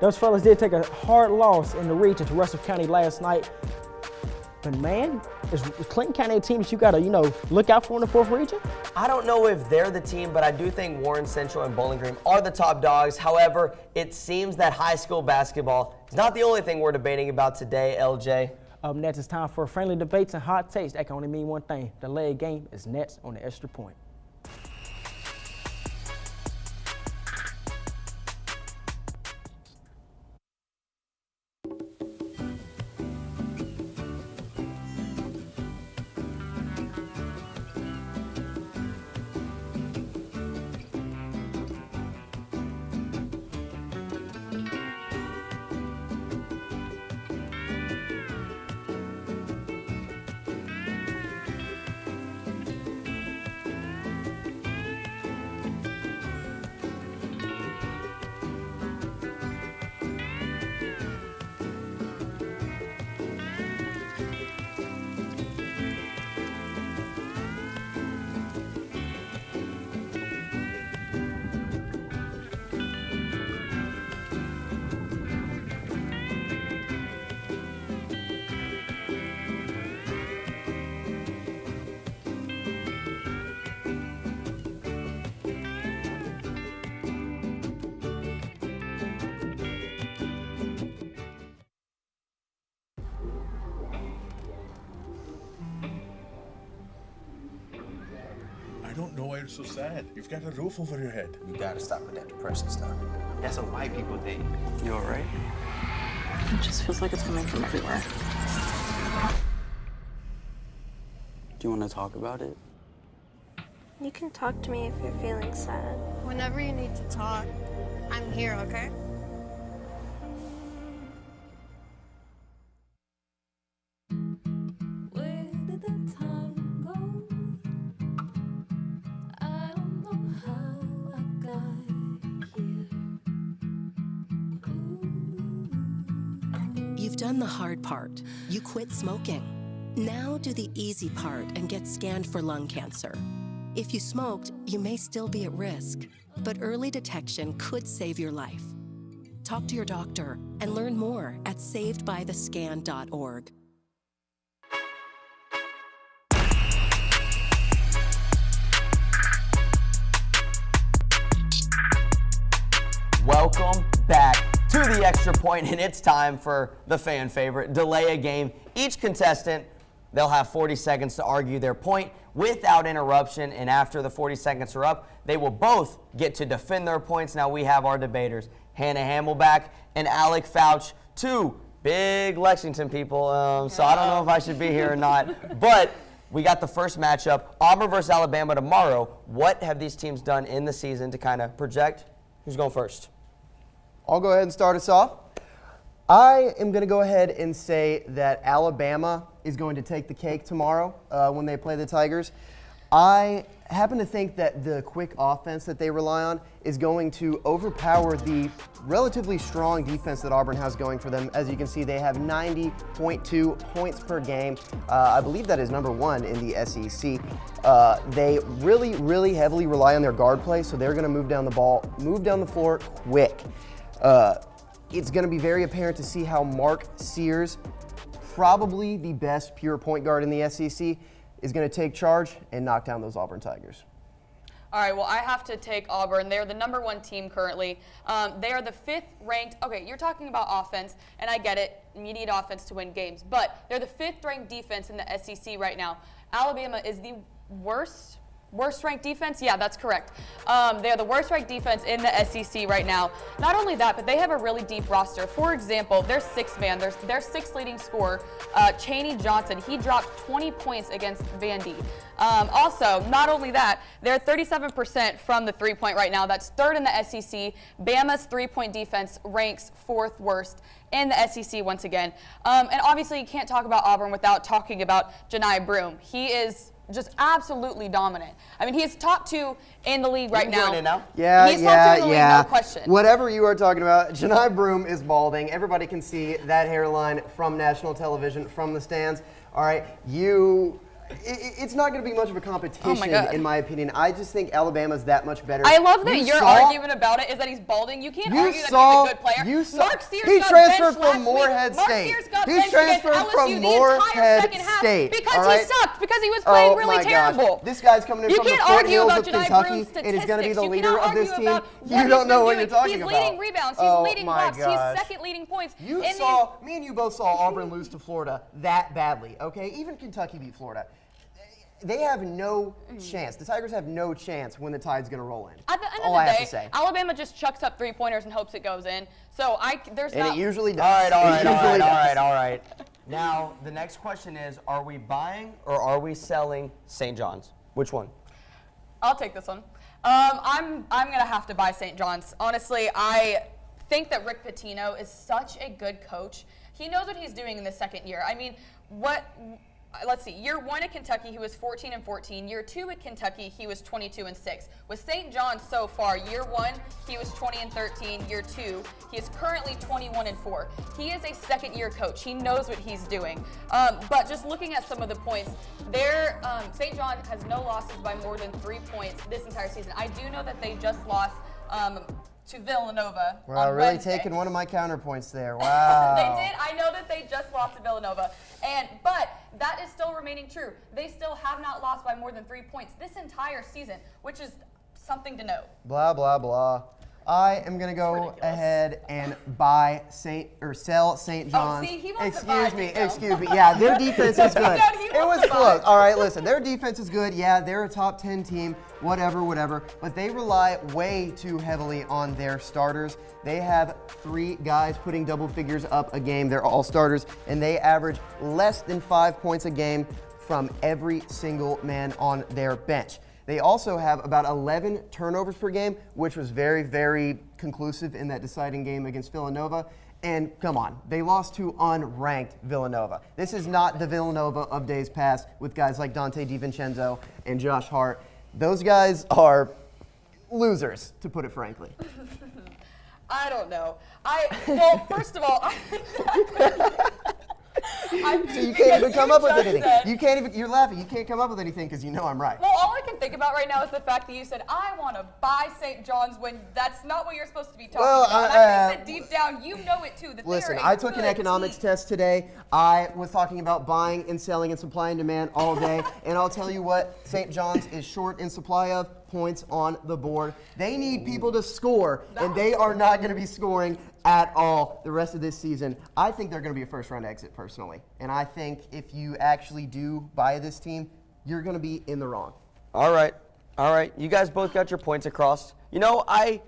S2: those fellas did take a hard loss in the region to Russell County last night. But man, is Clinton County a team that you got to, look out for in the 4th region?
S1: I don't know if they're the team, but I do think Warren Central and Bowling Green are the top dogs. However, it seems that high school basketball is not the only thing we're debating about today, LJ.
S2: Up next, it's time for friendly debates and hot takes. That can only mean one thing. The leg game is next on the extra point.
S19: I don't know why you're so sad. You've got a roof over your head.
S20: You gotta stop with that depression stuff. That's what white people think.
S9: You all right?
S22: It just feels like it's coming from everywhere.
S9: Do you want to talk about it?
S18: You can talk to me if you're feeling sad.
S22: Whenever you need to talk, I'm here, okay?
S23: You've done the hard part. You quit smoking. Now do the easy part and get scanned for lung cancer. If you smoked, you may still be at risk, but early detection could save your life. Talk to your doctor and learn more at savedbythescan.org.
S1: Welcome back to the extra point, and it's time for the fan favorite, delay a game. Each contestant, they'll have 40 seconds to argue their point without interruption, and after the 40 seconds are up, they will both get to defend their points. Now we have our debaters, Hannah Hamelback and Alec Fouch, two big Lexington people, so I don't know if I should be here or not, but we got the first matchup, Auburn versus Alabama tomorrow. What have these teams done in the season to kind of project? Who's going first?
S5: I'll go ahead and start us off. I am going to go ahead and say that Alabama is going to take the cake tomorrow when they play the Tigers. I happen to think that the quick offense that they rely on is going to overpower the relatively strong defense that Auburn has going for them. As you can see, they have 90.2 points per game. I believe that is number 1 in the SEC. They really heavily rely on their guard play, so they're going to move down the floor quick. It's going to be very apparent to see how Mark Sears, probably the best pure point guard in the SEC, is going to take charge and knock down those Auburn Tigers.
S7: All right, well, I have to take Auburn. They're the number 1 team currently. They are the 5th ranked. Okay, you're talking about offense, and I get it. You need offense to win games. But they're the 5th ranked defense in the SEC right now. Alabama is the worst ranked defense? Yeah, that's correct. They're the worst ranked defense in the SEC right now. Not only that, but they have a really deep roster. For example, their 6th man, their 6th leading scorer, Chaney Johnson, he dropped 20 points against Vandy. Also, not only that, they're 37% from the 3-point right now. That's 3rd in the SEC. Bama's 3-point defense ranks 4th worst in the SEC once again. And obviously, you can't talk about Auburn without talking about Janai Broome. He is just absolutely dominant. I mean, he's top 2 in the league right now.
S5: Yeah,
S7: he's top 2 in the league, no question.
S5: Whatever you are talking about, Janai Broome is balding. Everybody can see that hairline from national television, from the stands. All right, it's not going to be much of a competition, in my opinion. I just think Alabama's that much better.
S7: I love that your argument about it is that he's balding. You can't argue that he's a good player. Mark Sears
S5: he
S7: got
S5: transferred
S7: benched
S5: from Morehead State.
S7: He transferred
S5: from Morehead State.
S7: Because he sucked. Because he was playing really terrible.
S5: This guy's coming in from the Fort Hills of Kentucky and is going to be the leader of this team. You don't know what you're talking about.
S7: He's leading rebounds. He's leading blocks. He's 2nd leading points.
S5: Me and you both saw Auburn lose to Florida that badly, okay? Even Kentucky beat Florida. They have no chance. The Tigers have no chance when the Tide's going to roll in.
S7: At the end of the day, Alabama just chucks up 3-pointers and hopes it goes in. So
S5: it usually does.
S1: All right. Now, the next question is, are we buying or are we selling St. John's? Which one?
S7: I'll take this one. I'm going to have to buy St. John's. Honestly, I think that Rick Pitino is such a good coach. He knows what he's doing in the 2nd year. I mean, let's see, year 1 at Kentucky, he was 14-14. Year 2 at Kentucky, he was 22-6. With St. John's so far, year 1, he was 20-13. Year 2, he is currently 21-4. He is a 2nd-year coach. He knows what he's doing. But just looking at some of the points, St. John has no losses by more than 3 points this entire season. I do know that they just lost to Villanova.
S5: Wow, really
S7: Wednesday.
S5: taking one of my counterpoints there. Wow.
S7: They did. I know that they just lost to Villanova. But that is still remaining true. They still have not lost by more than 3 points this entire season, which is something to note.
S5: Blah, blah, blah. I am going to go ahead and sell St. John's.
S7: Oh, see, he wants to buy.
S5: Excuse me. Yeah, their defense is good. It was close. All right, listen, their defense is good. Yeah, they're a top 10 team, whatever. But they rely way too heavily on their starters. They have 3 guys putting double figures up a game. They're all starters, and they average less than 5 points a game from every single man on their bench. They also have about 11 turnovers per game, which was very, very conclusive in that deciding game against Villanova. And come on, they lost to unranked Villanova. This is not the Villanova of days past with guys like Dante DiVincenzo and Josh Hart. Those guys are losers, to put it frankly.
S7: I don't know. Well, first of all,
S5: So you can't even come up with anything. You're laughing. You can't come up with anything because you know I'm right.
S7: Well, all I can think about right now is the fact that you said, I want to buy St. John's when that's not what you're supposed to be talking about. I think that deep down you know it too.
S5: Listen, I took an economics test today. I was talking about buying and selling and supply and demand all day. And I'll tell you what St. John's is short in supply of points on the board. They need people to score, and they are not going to be scoring at all the rest of this season. I think they're going to be a first-round exit, personally. And I think if you actually do buy this team, you're going to be in the wrong.
S1: All right. You guys both got your points across. You know, I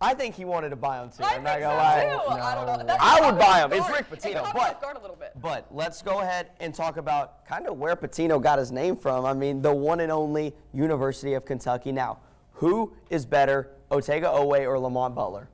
S1: I think he wanted to buy him too.
S7: I
S1: I'm not
S7: think
S1: gonna
S7: so,
S1: lie.
S7: too.
S1: No,
S7: I don't know.
S1: no.
S7: That's
S1: I would buy him.
S7: off
S1: It's
S7: guard.
S1: Rick Pitino.
S7: It caught me off guard a little bit.
S1: But let's go ahead and talk about kind of where Pitino got his name from. I mean, the one and only University of Kentucky. Now, who is better, Otega Oweh or Lamont Butler?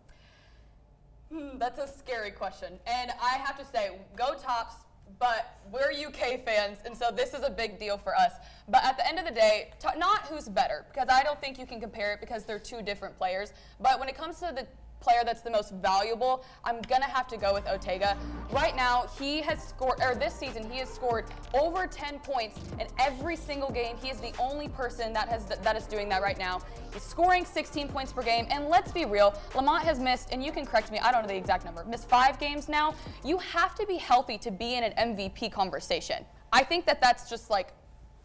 S7: That's a scary question. And I have to say, go Tops, but we're UK fans, and so this is a big deal for us. But at the end of the day, not who's better, because I don't think you can compare it because they're two different players. But when it comes to the player that's the most valuable, I'm gonna have to go with Otega. Right now, he has scored, or this season, he has scored over 10 points in every single game. He is the only person that is doing that right now. He's scoring 16 points per game, and let's be real, Lamont has missed, and you can correct me, I don't know the exact number, missed 5 games now. You have to be healthy to be in an MVP conversation. I think that's just like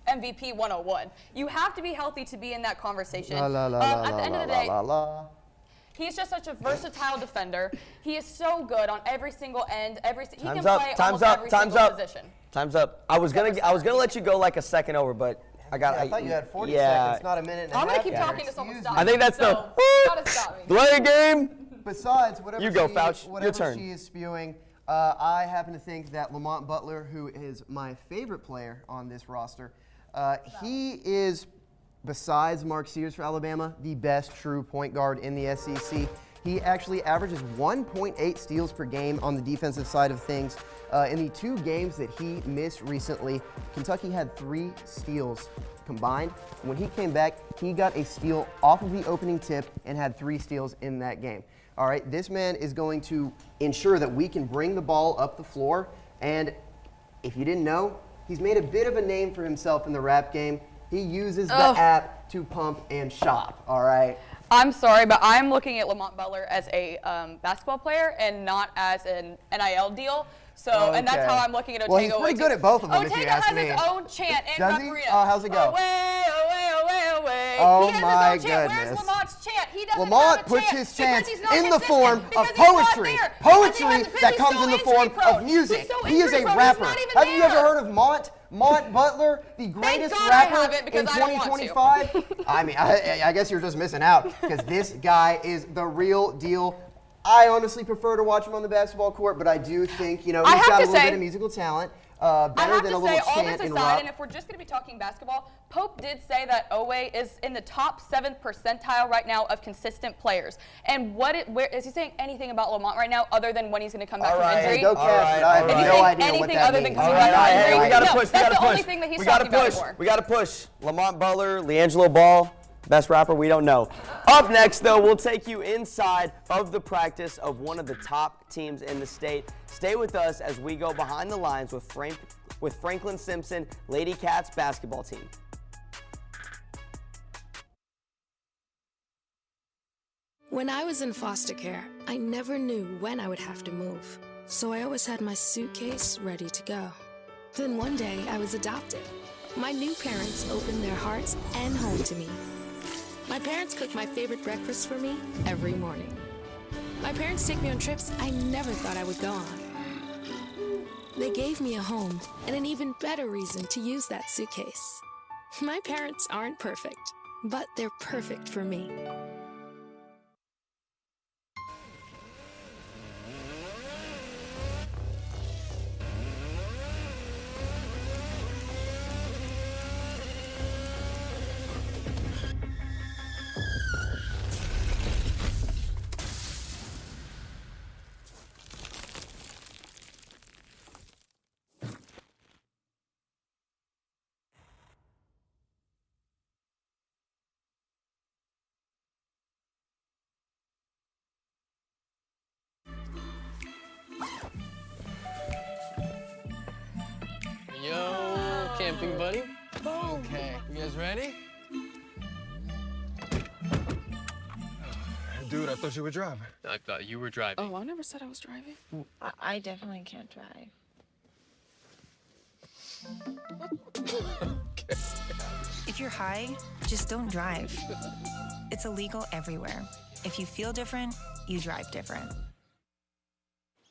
S7: MVP 101. You have to be healthy to be in that conversation. At the end of the day, he's just such a versatile defender. He is so good on every single end. He can play almost every single position.
S1: Time's up. I was gonna let you go like a second over, but I thought
S5: you had 40 seconds, not a minute and a half.
S7: I'm gonna keep talking to someone stop
S1: I think that's
S7: so you gotta stop me.
S1: play game.
S5: Besides, whatever,
S1: You go, Fouch. Your turn.
S5: she is spewing, I happen to think that Lamont Butler, who is my favorite player on this roster, he is, besides Mark Sears for Alabama, the best true point guard in the SEC. He actually averages 1.8 steals per game on the defensive side of things. In the 2 games that he missed recently, Kentucky had 3 steals combined. When he came back, he got a steal off of the opening tip and had 3 steals in that game. All right, this man is going to ensure that we can bring the ball up the floor. And if you didn't know, he's made a bit of a name for himself in the rap game. He uses the app to pump and shop, all right?
S7: I'm sorry, but I'm looking at Lamont Butler as a basketball player and not as an NIL deal. So, and that's how I'm looking at Otega.
S5: Well, he's pretty good at both of them, if you ask me.
S7: Otega has his own chant in
S5: Does he?
S7: Paparita.
S5: Oh, how's it go?
S7: Away, away, away, away.
S5: Oh,
S7: he has
S5: my
S7: his own chant.
S5: goodness.
S7: Where's Lamont's chant? He doesn't
S5: Lamont
S7: have a
S5: puts
S7: chant
S5: his chants
S7: because he's not
S5: in the
S7: consistent,
S5: form
S7: because
S5: of
S7: he's not
S5: poetry.
S7: there.
S5: Poetry
S7: Because
S5: that
S7: he's
S5: comes
S7: so
S5: in the form
S7: injury prone.
S5: of music.
S7: He's so
S5: He is a
S7: injury prone.
S5: rapper.
S7: He's not even
S5: Have you ever
S7: there.
S5: heard of Mont Butler, the greatest
S7: God I
S5: rapper
S7: haven't, because
S5: in
S7: I don't want to.
S5: 2025? I mean, I guess you're just missing out, because this guy is the real deal. I honestly prefer to watch him on the basketball court, but I do think, he's got a little bit of musical talent. Better than a little chant
S7: all this
S5: and
S7: aside,
S5: rock.
S7: and if we're just going to be talking basketball, Pope did say that Oweh is in the top 7th percentile right now of consistent players. And where is he saying anything about Lamont right now other than when he's going to come back from injury?
S5: Go Cash, I have no idea what that means.
S1: Hey, we gotta push.
S7: That's the only thing that he's talking about anymore.
S1: We gotta push. Lamont Butler, LiAngelo Ball, best rapper, we don't know. Up next, though, we'll take you inside of the practice of one of the top teams in the state. Stay with us as we go behind the lines with Franklin Simpson, Lady Cats basketball team.
S8: When I was in foster care, I never knew when I would have to move. So I always had my suitcase ready to go. Then one day, I was adopted. My new parents opened their hearts and home to me. My parents cook my favorite breakfast for me every morning. My parents take me on trips I never thought I would go on. They gave me a home and an even better reason to use that suitcase. My parents aren't perfect, but they're perfect for me.
S9: Yo, camping buddy. Okay, you guys ready?
S10: Dude, I thought you were driving.
S9: I thought you were driving.
S22: Oh, I never said I was driving.
S12: I definitely can't drive.
S13: If you're high, just don't drive. It's illegal everywhere. If you feel different, you drive different.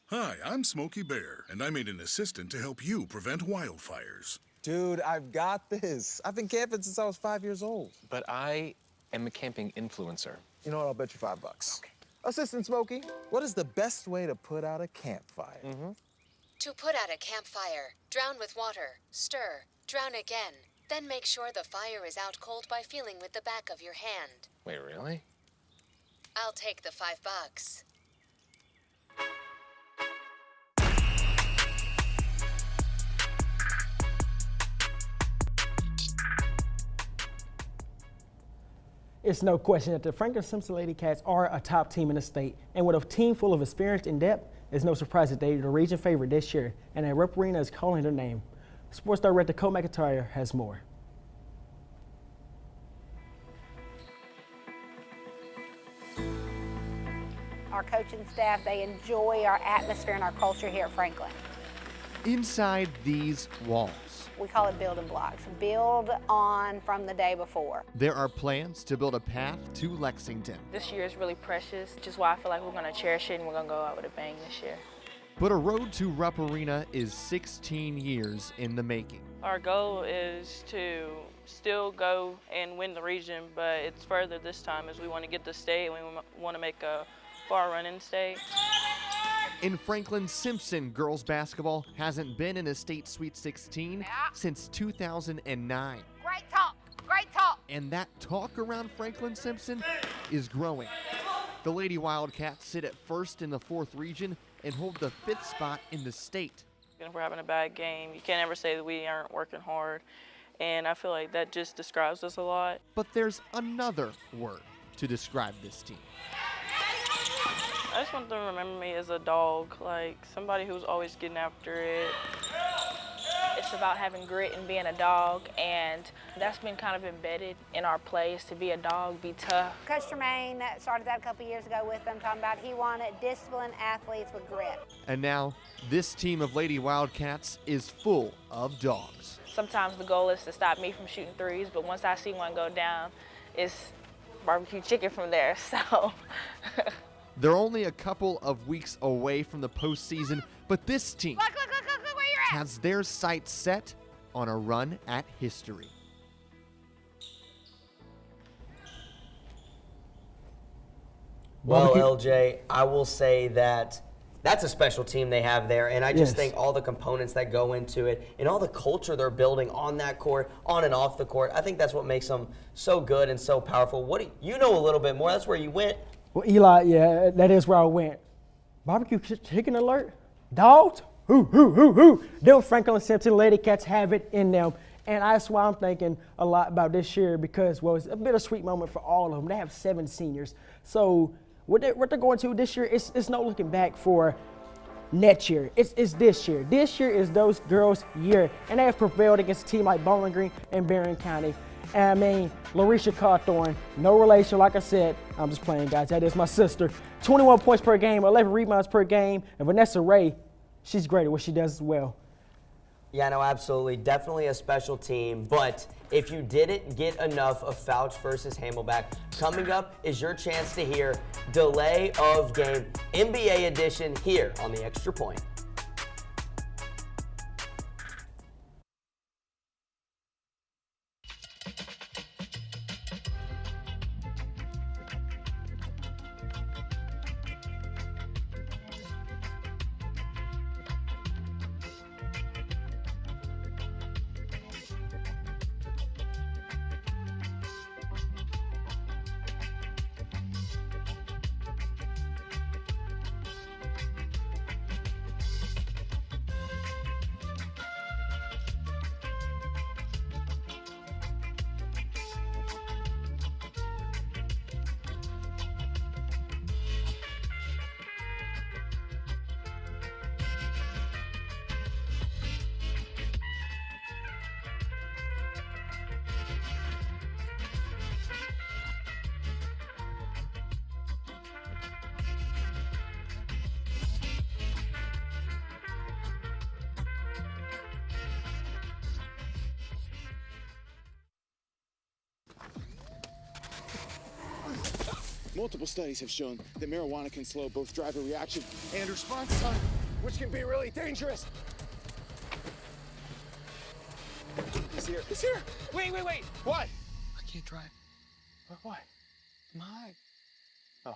S19: Hi, I'm Smokey Bear, and I made an assistant to help you prevent wildfires.
S10: Dude, I've got this. I've been camping since I was 5 years old.
S24: But I am a camping influencer.
S10: You know what? I'll bet you $5. Okay. Assistant Smokey, what is the best way to put out a campfire?
S6: To put out a campfire, drown with water, stir, drown again, then make sure the fire is out cold by feeling with the back of your hand.
S10: Wait, really?
S6: I'll take the $5.
S2: It's no question that the Franklin Simpson Lady Cats are a top team in the state, and with a team full of experience and depth, it's no surprise that they're the region favorite this year, and that Rep Arena is calling their name. Sports Director Cole McIntyre has more.
S14: Our coaching staff, they enjoy our atmosphere and our culture here at Franklin.
S15: Inside these walls,
S14: We call it building blocks. Build on from the day before.
S15: there are plans to build a path to Lexington.
S12: This year is really precious, which is why I feel like we're going to cherish it and we're going to go out with a bang this year.
S15: But a road to Rupp Arena is 16 years in the making.
S24: Our goal is to still go and win the region, but it's further this time as we want to get the state and we want to make a far run in state.
S15: In Franklin, Simpson girls basketball hasn't been in a state Sweet 16 since 2009.
S14: Great talk, great talk.
S15: And that talk around Franklin Simpson is growing. The Lady Wildcats sit at first in the 4th region and hold the 5th spot in the state.
S24: If we're having a bad game, you can't ever say that we aren't working hard, and I feel like that just describes us a lot.
S15: But there's another word to describe this team.
S24: I just want them to remember me as a dog, like somebody who's always getting after it.
S12: It's about having grit and being a dog, and that's been kind of embedded in our play, is to be a dog, be tough.
S14: Coach Tremaine started that a couple years ago with them, talking about he wanted disciplined athletes with grit.
S15: And now, this team of Lady Wildcats is full of dogs.
S12: Sometimes the goal is to stop me from shooting threes, but once I see one go down, it's barbecue chicken from there, so.
S15: They're only a couple of weeks away from the postseason, but this team
S14: Look where you're at.
S15: has their sights set on a run at history.
S1: Well, LJ, I will say that that's a special team they have there, and I just think all the components that go into it and all the culture they're building on that court, on and off the court, I think that's what makes them so good and so powerful. What do you know a little bit more? That's where you went.
S2: Well, Eli, yeah, that is where I went. Barbecue chicken alert? Dogs? Hoo. Them Franklin Simpson Lady Cats have it in them. And that's why I'm thinking a lot about this year because, well, it's a bittersweet moment for all of them. They have 7 seniors. So what they're going to this year, it's no looking back for next year. It's this year. This year is those girls' year. And they have prevailed against a team like Bowling Green and Barron County. And I mean, Larisha Cawthorn, no relation, like I said. I'm just playing, guys. That is my sister. 21 points per game, 11 rebounds per game. And Vanessa Ray, she's great at what she does as well.
S1: Yeah, no, absolutely. Definitely a special team. But if you didn't get enough of Fouch versus Hamelback, coming up is your chance to hear Delay of Game NBA edition here on the Extra Point.
S16: Multiple studies have shown that marijuana can slow both driver reaction and response time, which can be really dangerous. He's here. He's here. Wait. What?
S10: I can't drive.
S16: Why?
S10: My. Oh.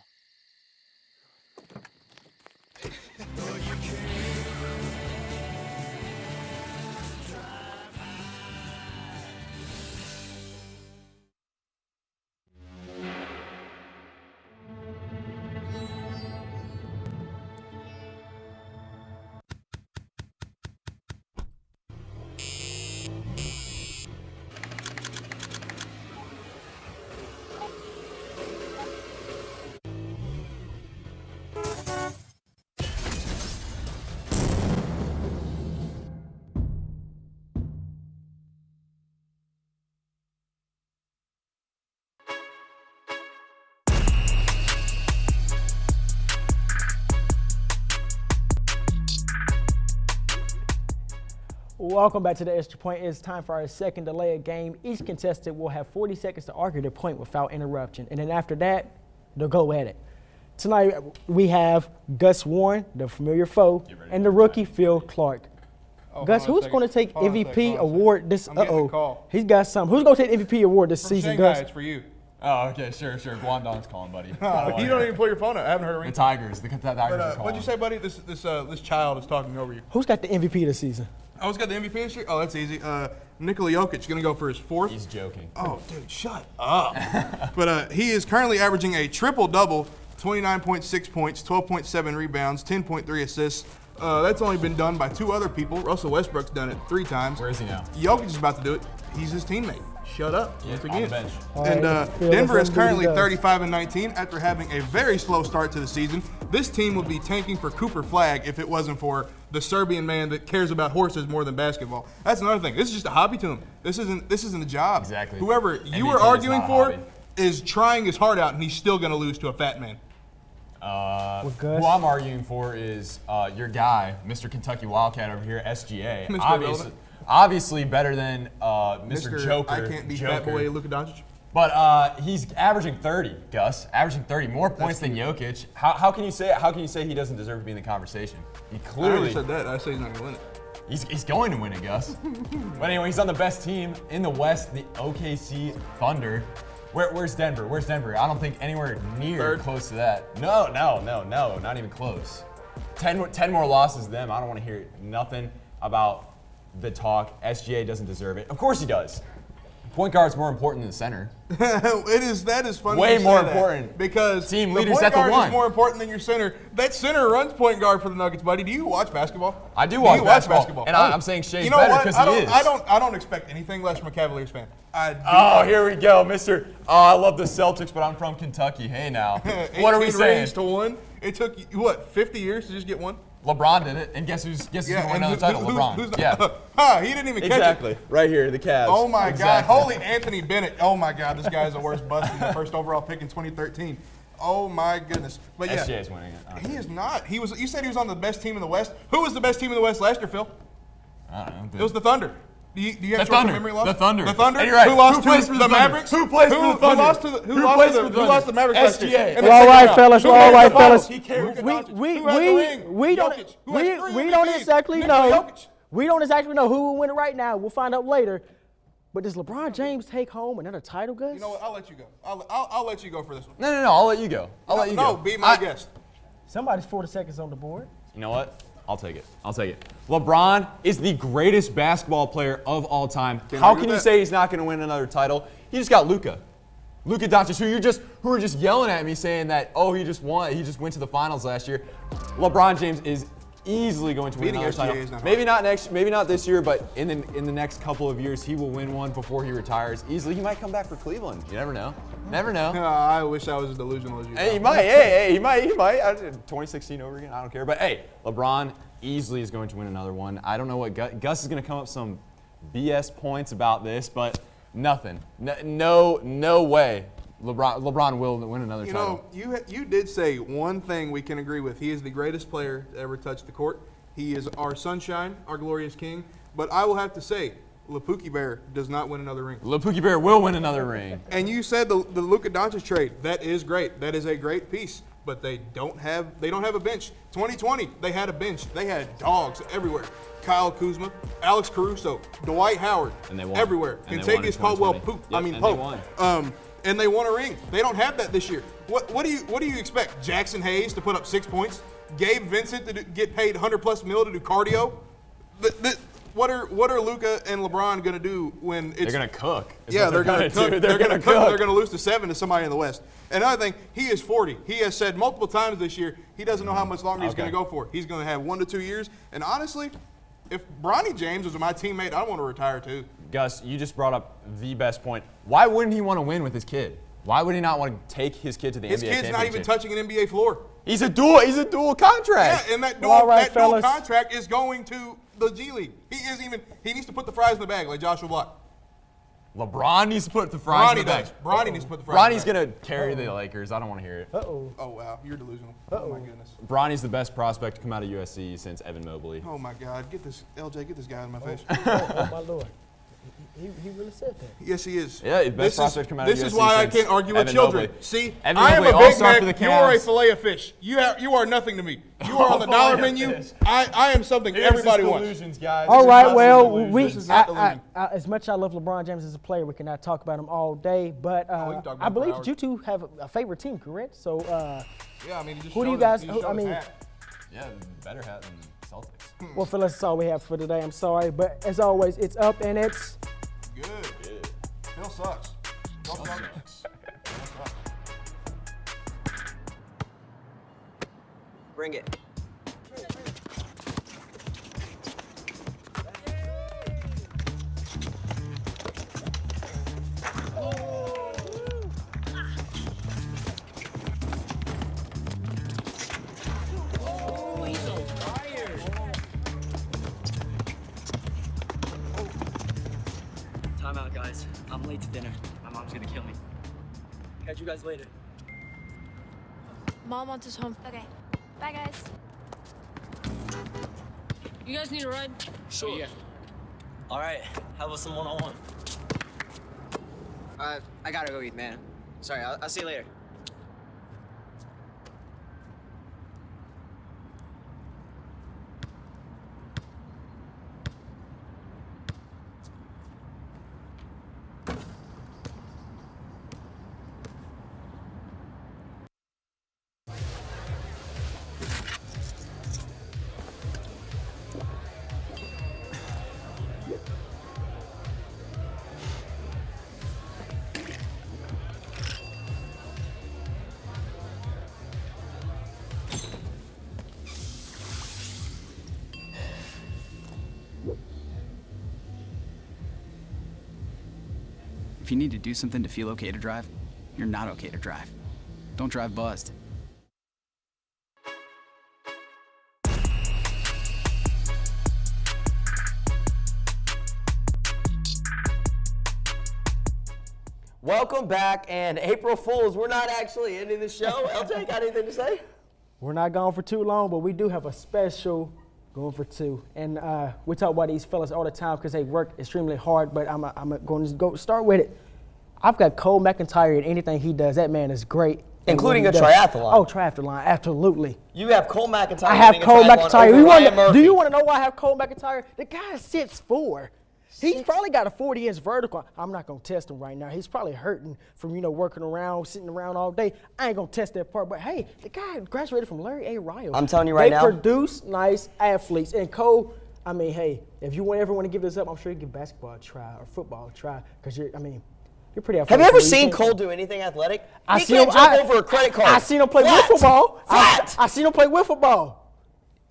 S2: Welcome back to the Extra Point. It's time for our second delay of game. Each contestant will have 40 seconds to argue their point without interruption. And then after that, they'll go at it. Tonight, we have Gus Warren, the familiar foe, and the rookie, Phil Clark. Gus, who's going to take MVP award this? He's got some. Who's going to take the MVP award this season, Gus?
S3: It's for you.
S11: Oh, okay, sure. Guangdong's calling, buddy.
S3: You don't even pull your phone out. I haven't heard a ring.
S11: The Tigers are calling.
S3: What'd you say, buddy? This child is talking over you.
S2: Who's got the MVP this season?
S3: Oh, who's got the MVP this year? Oh, that's easy. Nikola Jokic going to go for his 4th.
S11: He's joking.
S3: Oh, dude, shut up. But he is currently averaging a triple-double, 29.6 points, 12.7 rebounds, 10.3 assists. That's only been done by 2 other people. Russell Westbrook's done it 3 times.
S11: Where is he now?
S3: Jokic is about to do it. He's his teammate. Shut up.
S11: Yeah,
S3: Once
S11: on
S3: again.
S11: the bench.
S3: And Denver is currently 35-19 after having a very slow start to the season. This team would be tanking for Cooper Flagg if it wasn't for the Serbian man that cares about horses more than basketball. That's another thing. This is just a hobby to him. This isn't a job.
S11: Exactly.
S3: Whoever you were arguing for is trying his heart out, and he's still going to lose to a fat man.
S11: Who I'm arguing for is your guy, Mr. Kentucky Wildcat over here, SGA. Obviously better than Mr. Joker.
S3: I can't be fat boy Luka Doncic.
S11: But he's averaging 30, Gus. Averaging 30 more points than Jokic. How can you say it? How can you say he doesn't deserve to be in the conversation? He clearly.
S3: I already said that. I say he's not going to win it.
S11: He's going to win it, Gus. But anyway, he's on the best team in the West, the OKC Thunder. Where's Denver? Where's Denver? I don't think anywhere near close to that. No, not even close. 10 more losses to them. I don't want to hear nothing about the talk. SGA doesn't deserve it. Of course he does. Point guard's more important than the center.
S3: That is funny.
S11: Way more important.
S3: Because
S11: team
S3: the
S11: leaders
S3: point
S11: at the
S3: guard
S11: one
S3: is more important than your center. That center runs point guard for the Nuggets, buddy. Do you watch basketball?
S11: I do watch basketball. And I'm saying Shea's better because he is.
S3: I don't expect anything less from a Cavaliers fan.
S11: Here we go, Mr. I love the Celtics, but I'm from Kentucky. Hey now. What are we saying?
S3: 18 rings to 1. It took you, what, 50 years to just get one?
S11: LeBron did it, and guess who's going to win another title? LeBron.
S3: He didn't even catch it.
S11: Exactly. Right here, the Cavs.
S3: Oh, my God. Holy Anthony Bennett. Oh, my God. This guy is the worst bust in the first overall pick in 2013. Oh, my goodness. But yeah.
S11: SGA's winning it.
S3: He is not. You said he was on the best team in the West. Who was the best team in the West last year, Phil?
S11: I don't know.
S3: It was the Thunder. Do you have
S11: short-term
S3: memory loss?
S11: The Thunder.
S3: The Thunder?
S11: And you're right.
S3: Who lost
S11: plays
S3: to
S11: for
S3: the Mavericks?
S11: Who plays for the Thunder?
S3: Who lost to the Mavericks last year?
S2: We're all right, fellas. We're all right, fellas. We don't exactly know. We don't exactly know who will win it right now. We'll find out later. But does LeBron James take home another title, Gus?
S3: You know what? I'll let you go. I'll let you go for this one.
S11: No. I'll let you go.
S3: No, be my guest.
S2: Somebody's 40 seconds on the board.
S11: You know what? I'll take it. LeBron is the greatest basketball player of all time. How can you say he's not going to win another title? He just got Luka Doncic, who were just yelling at me saying that, he just went to the finals last year. LeBron James is easily going to win another title. Maybe not this year, but in the next couple of years, he will win one before he retires. Easily, he might come back for Cleveland. You never know.
S3: I wish I was as delusional as you.
S11: Hey, he might. He might. 2016 over again. I don't care. But hey, LeBron easily is going to win another one. I don't know what Gus is going to come up some BS points about this, but nothing. No way. LeBron will win another title.
S3: You did say one thing we can agree with. He is the greatest player to ever touch the court. He is our sunshine, our glorious king. But I will have to say, Pookie Bear does not win another ring.
S11: Pookie Bear will win another ring.
S3: And you said the Luka Doncic trade. That is great. That is a great piece. But they don't have a bench. 2020, they had a bench. They had dogs everywhere. Kyle Kuzma, Alex Caruso, Dwight Howard,
S11: and they won.
S3: Everywhere. Contagious Caldwell Pope. And they won a ring. They don't have that this year. What do you expect? Jackson Hayes to put up 6 points? Gabe Vincent to get paid $100+ million to do cardio? What are Luka and LeBron going to do when it's...
S11: They're going to cook.
S3: Yeah, they're going to cook. They're going to cook. They're going to lose to 7 to somebody in the West. And another thing, he is 40. He has said multiple times this year he doesn't know how much longer he's going to go for. He's going to have 1 to 2 years. And honestly, if Bronny James was my teammate, I'd want to retire too.
S11: Gus, you just brought up the best point. Why wouldn't he want to win with his kid? Why would he not want to take his kid to the NBA championship?
S3: His kid's not even touching an NBA floor.
S11: He's a dual contract.
S3: Yeah, and that dual contract is going to the G League. He needs to put the fries in the bag like Joshua Block.
S11: LeBron needs to put the fries in the bag.
S3: Bronny needs to put the fries in the
S11: Bronny's
S3: bag.
S11: going to carry the Lakers. I don't want to hear it.
S3: Oh, wow. You're delusional. Oh, my goodness.
S11: Bronny's the best prospect to come out of USC since Evan Mobley.
S3: Oh, my God. Get this, LJ, get this guy out of my face.
S2: Oh, my Lord. He really said that.
S3: Yes, he is.
S11: Yeah, best prospect to come out of USC.
S3: This is why I can't argue with
S11: Evan
S3: children.
S11: Mobley.
S3: See,
S11: Evan
S3: I am
S11: Mobley,
S3: a Big
S11: all-star
S3: Mac.
S11: for the
S3: You are a
S11: Cavs.
S3: fillet of fish. You are nothing to me. You are on the dollar menu. I am something everybody wants.
S11: Guys.
S2: All right, well, as much as I love LeBron James as a player, we cannot talk about him all day. But I believe that you two have a favorite team, correct? So,
S3: yeah, I mean,
S2: who do you guys?
S11: Yeah, better hat than Celtics.
S2: Well, Phil, that's all we have for today. I'm sorry, but as always, it's up and it's
S3: good. Phil sucks. Phil sucks.
S1: Bring it.
S4: Time out, guys. I'm late to dinner. My mom's gonna kill me. Catch you guys later.
S18: Mom wants us home. Okay. Bye, guys. You guys need a ride?
S4: Sure. Yeah. All right. How about some one-on-one?
S17: I gotta go eat, man. Sorry, I'll see you later.
S20: If you need to do something to feel okay to drive, you're not okay to drive. Don't drive buzzed.
S1: Welcome back, and April Fools, we're not actually ending the show. LJ, got anything to say?
S2: We're not gone for too long, but we do have a special going for two. And we talk about these fellas all the time because they work extremely hard, but I'm going to go start with it. I've got Cole McIntyre, and anything he does, that man is great.
S1: Including a triathlon.
S2: Oh, triathlon, absolutely.
S1: You have Cole McIntyre.
S2: I have Cole McIntyre. Do you want to know why I have Cole McIntyre? The guy is 6'4". He's probably got a 40-inch vertical. I'm not going to test him right now. He's probably hurting from, working around, sitting around all day. I ain't going to test that part. But, hey, the guy graduated from Larry A. Ryle.
S1: I'm telling you right now.
S2: They produce nice athletes. And Cole, I mean, hey, if you ever want to give this up, I'm sure you give basketball a try or football a try because you're pretty athletic.
S1: Have you ever seen Cole do anything athletic? He can't jump over a credit card.
S2: I seen him play wiffle ball. I seen him play wiffle ball.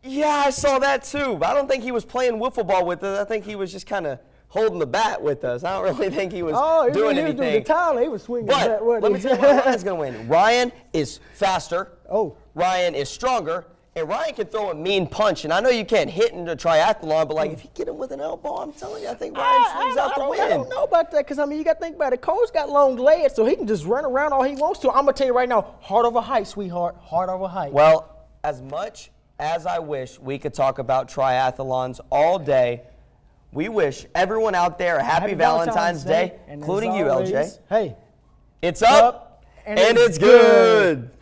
S1: Yeah, I saw that too. But I don't think he was playing wiffle ball with us. I think he was just kind of holding the bat with us. I don't really think he was doing anything.
S2: He was doing the towel. He was swinging
S1: but
S2: that.
S1: Let me tell you why Ryan's going to win. Ryan is faster.
S2: Oh.
S1: Ryan is stronger. And Ryan can throw a mean punch. And I know you can't hit in the triathlon, but if you get him with an elbow, I'm telling you, I think Ryan swings out the win.
S2: I don't know about that because, you got to think about it. Cole's got long legs, so he can just run around all he wants to. I'm going to tell you right now, heart over height, sweetheart. Heart over height.
S1: Well, as much as I wish we could talk about triathlons all day, we wish everyone out there a happy Valentine's Day, including you, LJ.
S2: Hey,
S1: it's up and it's good.